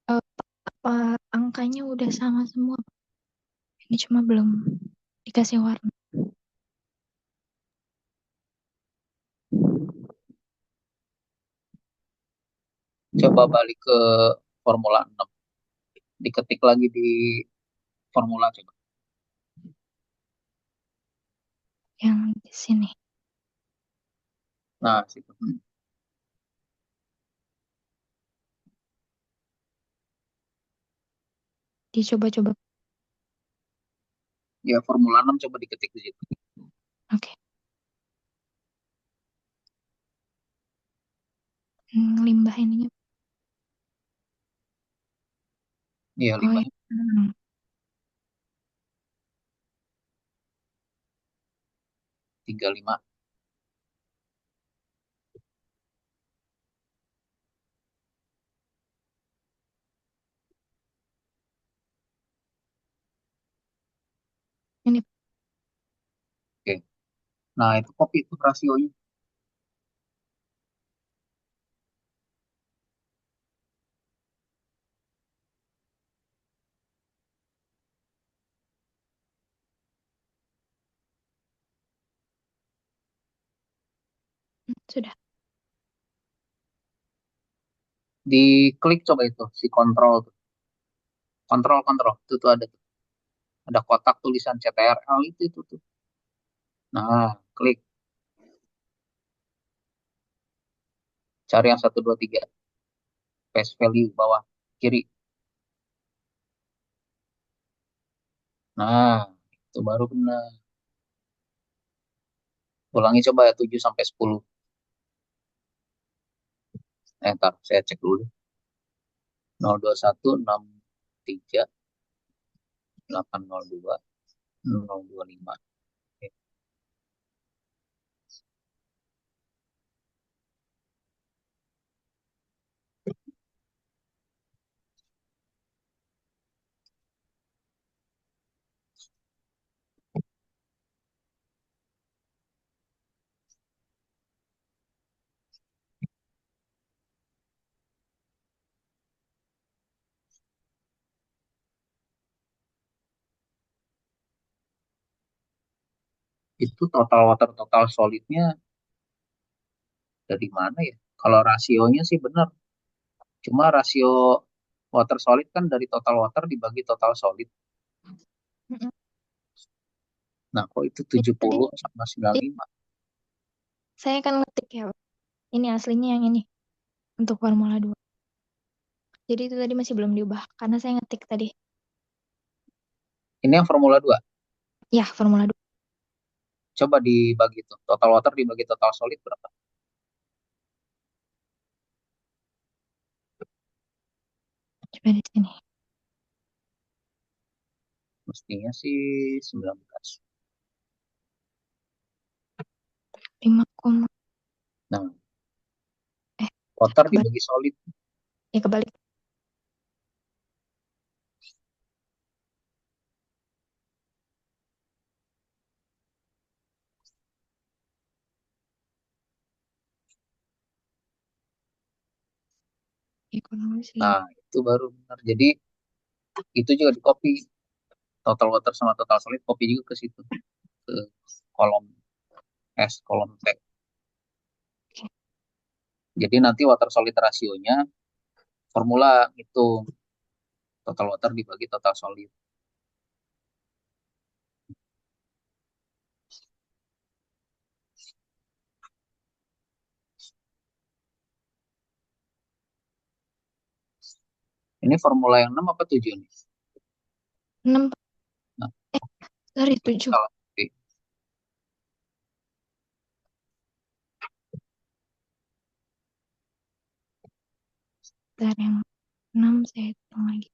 [SPEAKER 5] Eh, apa angkanya udah sama semua? Ini cuma belum dikasih warna.
[SPEAKER 1] Coba balik ke Formula 6. Diketik lagi di formula coba.
[SPEAKER 5] Yang di sini.
[SPEAKER 1] Nah, situ.
[SPEAKER 5] Dicoba-coba.
[SPEAKER 1] Ya, Formula 6 coba diketik di situ.
[SPEAKER 5] Oke. Limbah ininya.
[SPEAKER 1] Iya,
[SPEAKER 5] Oh,
[SPEAKER 1] 5.
[SPEAKER 5] ya. Hmm.
[SPEAKER 1] 35.
[SPEAKER 5] Ini
[SPEAKER 1] Oke. Nah, itu kopi itu rasionya.
[SPEAKER 5] sudah.
[SPEAKER 1] Diklik coba itu, si kontrol tuh. Kontrol, kontrol. Itu tuh ada tuh. Ada kotak tulisan CTRL itu tuh. Nah, klik. Cari yang 1, 2, 3. Paste value bawah kiri. Nah, itu baru benar. Ulangi coba ya 7 sampai 10. Ntar saya cek dulu. 02163 802 025. Oke. Itu total water total solidnya dari mana ya? Kalau rasionya sih benar. Cuma rasio water solid kan dari total water dibagi total solid.
[SPEAKER 5] Mm-mm.
[SPEAKER 1] Nah, kok itu
[SPEAKER 5] Jadi tadi
[SPEAKER 1] 70 sama 95?
[SPEAKER 5] saya akan ngetik ya, Pak. Ini aslinya yang ini untuk Formula 2. Jadi itu tadi masih belum diubah karena saya ngetik tadi.
[SPEAKER 1] Ini yang Formula 2.
[SPEAKER 5] Ya, Formula 2.
[SPEAKER 1] Coba dibagi tuh. Total water dibagi total solid berapa?
[SPEAKER 5] Coba di sini.
[SPEAKER 1] Mestinya sih 19.
[SPEAKER 5] 5,
[SPEAKER 1] Nah,
[SPEAKER 5] eh
[SPEAKER 1] water
[SPEAKER 5] kebalik.
[SPEAKER 1] dibagi solid.
[SPEAKER 5] Ya kebalik. Ekonomis 5.
[SPEAKER 1] Nah, itu baru benar. Jadi, itu juga di copy. Total water sama total solid copy juga ke situ. Ke kolom S, kolom T. Jadi nanti water solid rasionya formula itu total water dibagi total solid. Ini formula yang 6 apa 7 nih?
[SPEAKER 5] 6,
[SPEAKER 1] Nah,
[SPEAKER 5] sorry
[SPEAKER 1] ini
[SPEAKER 5] 7.
[SPEAKER 1] salah. Oke.
[SPEAKER 5] Bentar yang 6 saya hitung lagi.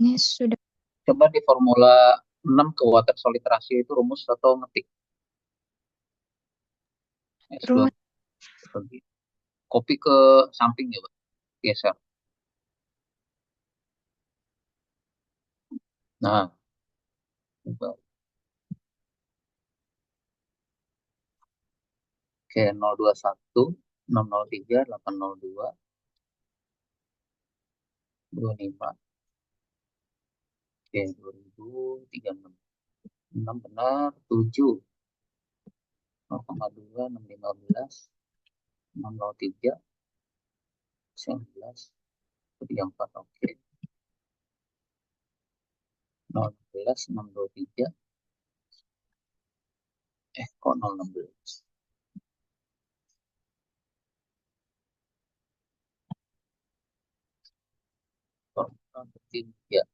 [SPEAKER 5] Ini sudah
[SPEAKER 1] Coba di formula 6 ke water solid ratio itu rumus atau ngetik S2
[SPEAKER 5] rumus.
[SPEAKER 1] bagi. Copy ke samping ya, Pak. Geser. Nah, coba. Oke, 021, 603, 802, 25. Oke, 2036. 6 benar, 7, 0,2, 615, 603, 19, 34. Oke, 016, 623. Kok 016? Kok 003?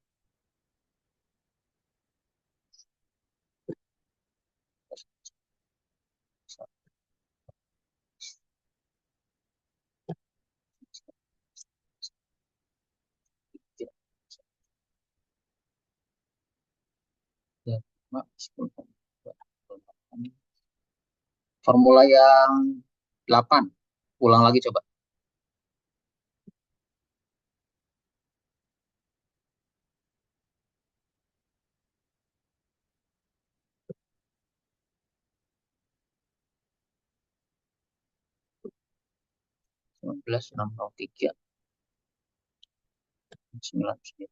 [SPEAKER 1] Ya, Mak, 10. Formula yang 8. Ulang lagi coba. 19, 603, 19.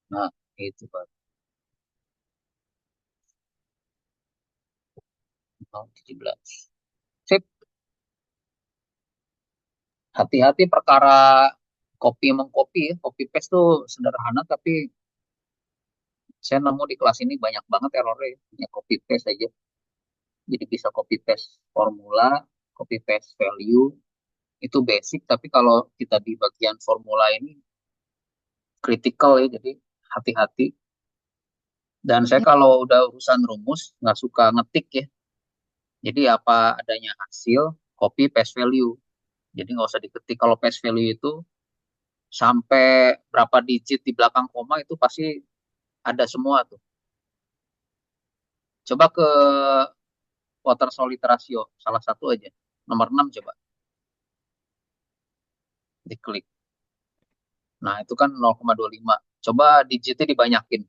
[SPEAKER 1] Nah, itu baru 017. Sip, hati-hati perkara copy mengcopy ya. Copy paste tuh sederhana tapi saya nemu di kelas ini banyak banget errornya ya. Copy paste aja. Jadi bisa copy paste formula, copy paste value, itu basic. Tapi kalau kita di bagian formula ini kritikal ya. Jadi hati-hati. Dan saya
[SPEAKER 5] Ya,
[SPEAKER 1] kalau udah urusan rumus nggak suka ngetik ya. Jadi apa adanya hasil, copy paste value. Jadi nggak usah diketik. Kalau paste value itu sampai berapa digit di belakang koma itu pasti ada semua tuh. Coba ke water solid ratio, salah satu aja. Nomor 6 coba diklik. Nah, itu kan 0,25. Coba digitnya dibanyakin.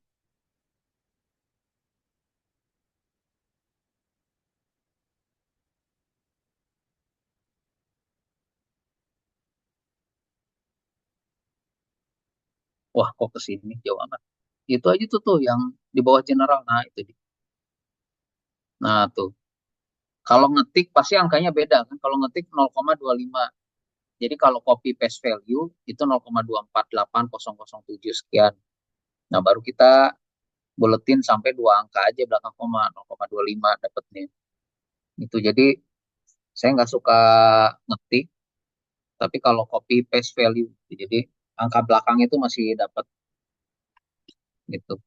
[SPEAKER 1] Wah, kok ke sini jauh amat. Itu aja tuh yang di bawah general. Nah, itu dia. Nah, tuh. Kalau ngetik pasti angkanya beda kan. Kalau ngetik 0,25. Jadi kalau copy paste value itu 0,248.007 sekian. Nah, baru kita buletin sampai dua angka aja belakang koma 0,25 dapatnya. Itu jadi saya nggak suka ngetik, tapi kalau copy paste value, jadi angka belakang itu masih dapat gitu.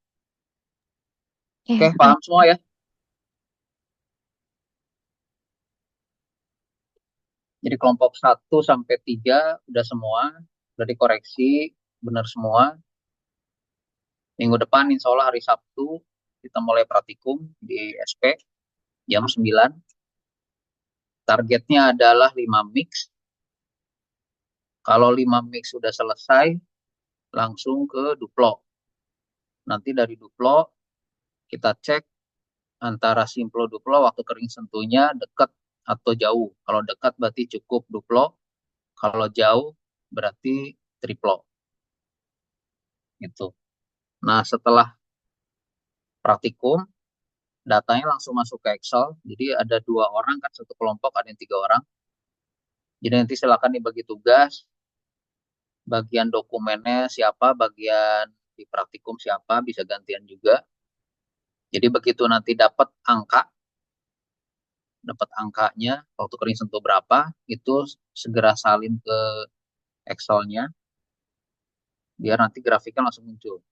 [SPEAKER 1] Oke,
[SPEAKER 5] ya,
[SPEAKER 1] paham semua ya? Jadi kelompok 1 sampai 3 udah semua, udah dikoreksi, benar semua. Minggu depan insya Allah hari Sabtu kita mulai praktikum di SP jam 9. Targetnya adalah 5 mix. Kalau 5 mix sudah selesai, langsung ke duplo. Nanti dari duplo kita cek antara simplo duplo waktu kering sentuhnya dekat atau jauh. Kalau dekat berarti cukup duplo, kalau jauh berarti triplo gitu. Nah, setelah praktikum datanya langsung masuk ke Excel. Jadi ada 2 orang kan satu kelompok, ada yang 3 orang. Jadi nanti silakan dibagi tugas, bagian dokumennya siapa, bagian di praktikum siapa, bisa gantian juga. Jadi begitu nanti dapat angkanya, waktu kering sentuh berapa, itu segera salin ke Excel-nya, biar nanti grafiknya langsung muncul.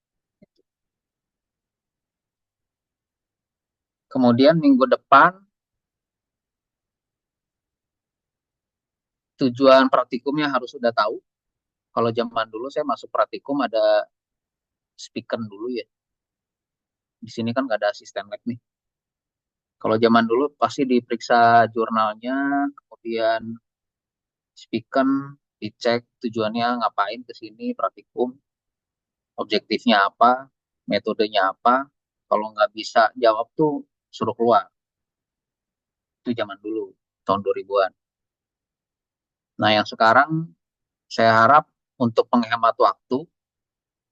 [SPEAKER 1] Kemudian minggu depan, tujuan praktikumnya harus sudah tahu. Kalau zaman dulu saya masuk praktikum ada speaker dulu ya. Di sini kan nggak ada asisten lab nih. Kalau zaman dulu pasti diperiksa jurnalnya, kemudian spiken, dicek tujuannya ngapain ke sini, praktikum, objektifnya apa, metodenya apa. Kalau nggak bisa jawab tuh suruh keluar. Itu zaman dulu, tahun 2000-an. Nah, yang sekarang saya harap untuk penghemat waktu,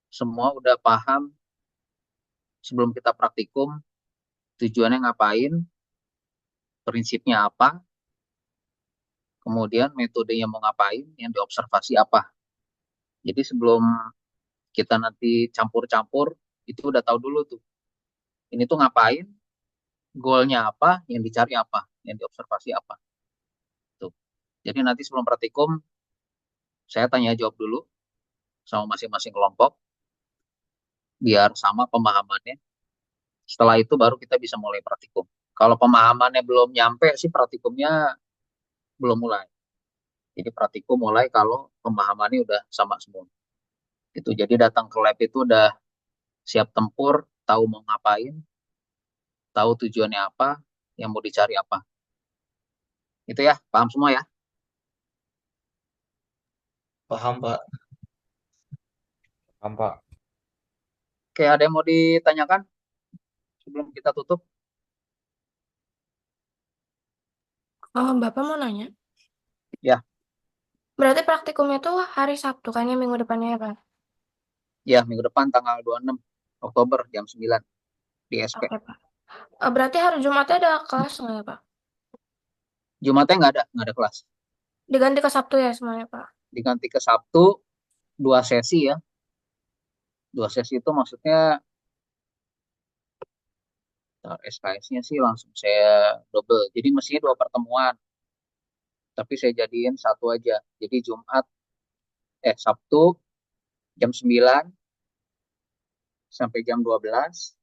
[SPEAKER 1] semua udah paham sebelum kita praktikum, tujuannya ngapain, prinsipnya apa, kemudian metodenya mau ngapain, yang diobservasi apa. Jadi sebelum kita nanti campur-campur, itu udah tahu dulu tuh. Ini tuh ngapain, goalnya apa, yang dicari apa, yang diobservasi apa. Tuh. Jadi nanti sebelum praktikum, saya tanya jawab dulu sama masing-masing kelompok, biar sama pemahamannya. Setelah itu baru kita bisa mulai praktikum. Kalau pemahamannya belum nyampe sih praktikumnya belum mulai. Jadi praktikum mulai kalau pemahamannya udah sama semua. Itu jadi datang ke lab itu udah siap tempur, tahu mau ngapain, tahu tujuannya apa, yang mau dicari apa. Itu ya, paham semua ya?
[SPEAKER 2] Paham, Pak.
[SPEAKER 3] Paham, Pak.
[SPEAKER 1] Oke, ada yang mau ditanyakan sebelum kita tutup?
[SPEAKER 8] Oh, Bapak mau nanya.
[SPEAKER 1] Ya,
[SPEAKER 8] Berarti praktikumnya tuh hari Sabtu kan ya minggu depannya ya, Pak?
[SPEAKER 1] ya minggu depan tanggal 26 Oktober jam 9 di SP.
[SPEAKER 8] Oke, Pak. Berarti hari Jumatnya ada kelas nggak ya, Pak?
[SPEAKER 1] Jumatnya nggak ada kelas.
[SPEAKER 8] Diganti ke Sabtu ya semuanya, Pak?
[SPEAKER 1] Diganti ke Sabtu, 2 sesi ya. 2 sesi itu maksudnya SKS-nya sih langsung saya double. Jadi mestinya 2 pertemuan, tapi saya jadiin satu aja. Jadi Sabtu jam 9 sampai jam 12.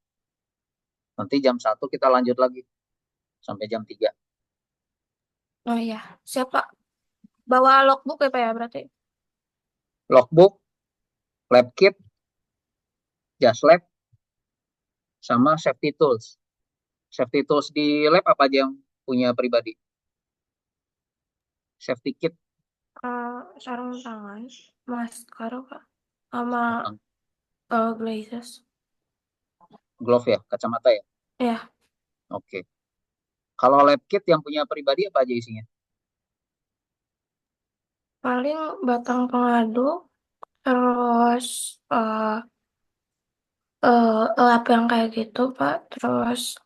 [SPEAKER 1] Nanti jam 1 kita lanjut lagi sampai jam 3.
[SPEAKER 8] Oh iya, siap, Pak. Bawa logbook ya, Pak ya berarti?
[SPEAKER 1] Logbook, lab kit, jas lab, sama safety tools. Safety tools di lab apa aja yang punya pribadi? Safety kit,
[SPEAKER 8] Sarung tangan, masker, Pak. Sama glasses.
[SPEAKER 1] glove ya, kacamata ya?
[SPEAKER 8] Iya,
[SPEAKER 1] Oke. Kalau lab kit yang punya pribadi apa aja isinya?
[SPEAKER 8] paling batang pengaduk, terus lap yang kayak gitu, Pak. Terus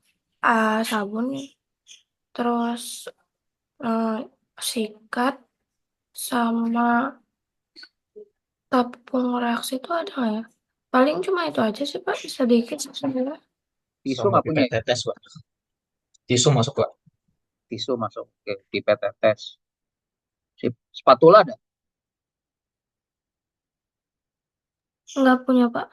[SPEAKER 8] sabun, terus eh, sikat, sama tabung reaksi itu ada nggak ya? Paling cuma itu aja sih, Pak. Sedikit sebenarnya.
[SPEAKER 1] Tisu
[SPEAKER 2] Sama
[SPEAKER 1] nggak punya
[SPEAKER 2] pipet
[SPEAKER 1] ya?
[SPEAKER 2] tetes, Pak. Tisu masuk, Pak.
[SPEAKER 1] Tisu masuk. Oke, pipet tetes. Sip. Spatula ada?
[SPEAKER 8] Nggak punya, Pak.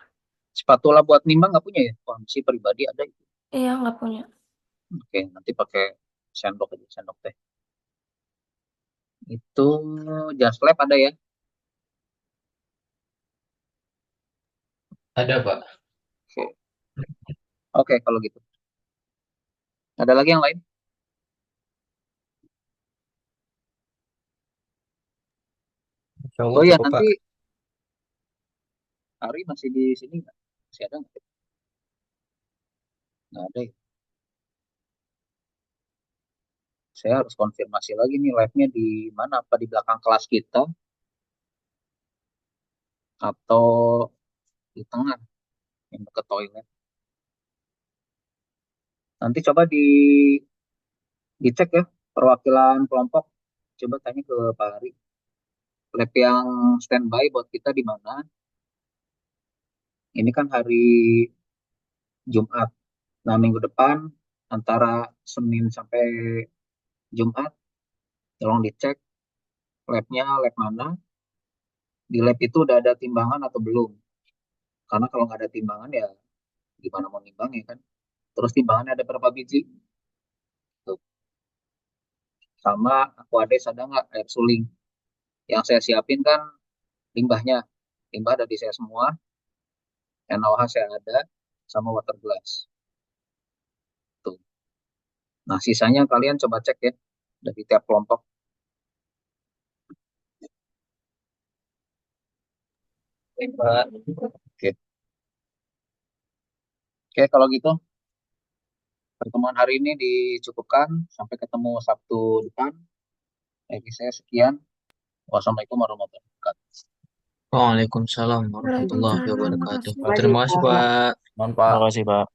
[SPEAKER 1] Spatula buat nimbang nggak punya ya? Wah, mesti pribadi ada itu.
[SPEAKER 8] Iya, nggak punya.
[SPEAKER 1] Oke, nanti pakai sendok aja, sendok teh. Itu jas lab ada ya?
[SPEAKER 2] Ada, Pak.
[SPEAKER 1] Oke. Oke, kalau gitu. Ada lagi yang lain?
[SPEAKER 2] Insya Allah
[SPEAKER 1] Oh iya,
[SPEAKER 2] cukup, Pak.
[SPEAKER 1] nanti Ari masih di sini nggak? Masih ada nggak? Nggak ada ya. Saya harus konfirmasi lagi nih live-nya di mana? Apa di belakang kelas kita atau di tengah yang dekat toilet? Nanti coba dicek ya perwakilan kelompok. Coba tanya ke Pak Ari. Lab yang standby buat kita di mana? Ini kan hari Jumat. Nah, minggu depan antara Senin sampai Jumat, tolong dicek labnya lab mana. Di lab itu udah ada timbangan atau belum? Karena kalau nggak ada timbangan ya gimana mau nimbang ya kan? Terus timbangannya ada berapa biji? Tuh. Sama Aquades ada nggak air suling? Yang saya siapin kan limbahnya. Limbah ada di saya semua. NaOH saya ada sama water glass. Tuh. Nah, sisanya kalian coba cek ya dari tiap kelompok. Oke, Mbak. Oke. Oke, kalau gitu pertemuan hari ini dicukupkan. Sampai ketemu Sabtu depan. Dari saya sekian. Wassalamualaikum warahmatullahi wabarakatuh.
[SPEAKER 2] Waalaikumsalam warahmatullahi
[SPEAKER 8] Waalaikumsalam
[SPEAKER 2] wabarakatuh.
[SPEAKER 8] warahmatullahi
[SPEAKER 6] Terima kasih,
[SPEAKER 2] Terima kasih,
[SPEAKER 6] Pak.
[SPEAKER 2] Pak.
[SPEAKER 1] Mohon Pak.
[SPEAKER 9] Terima kasih, Pak.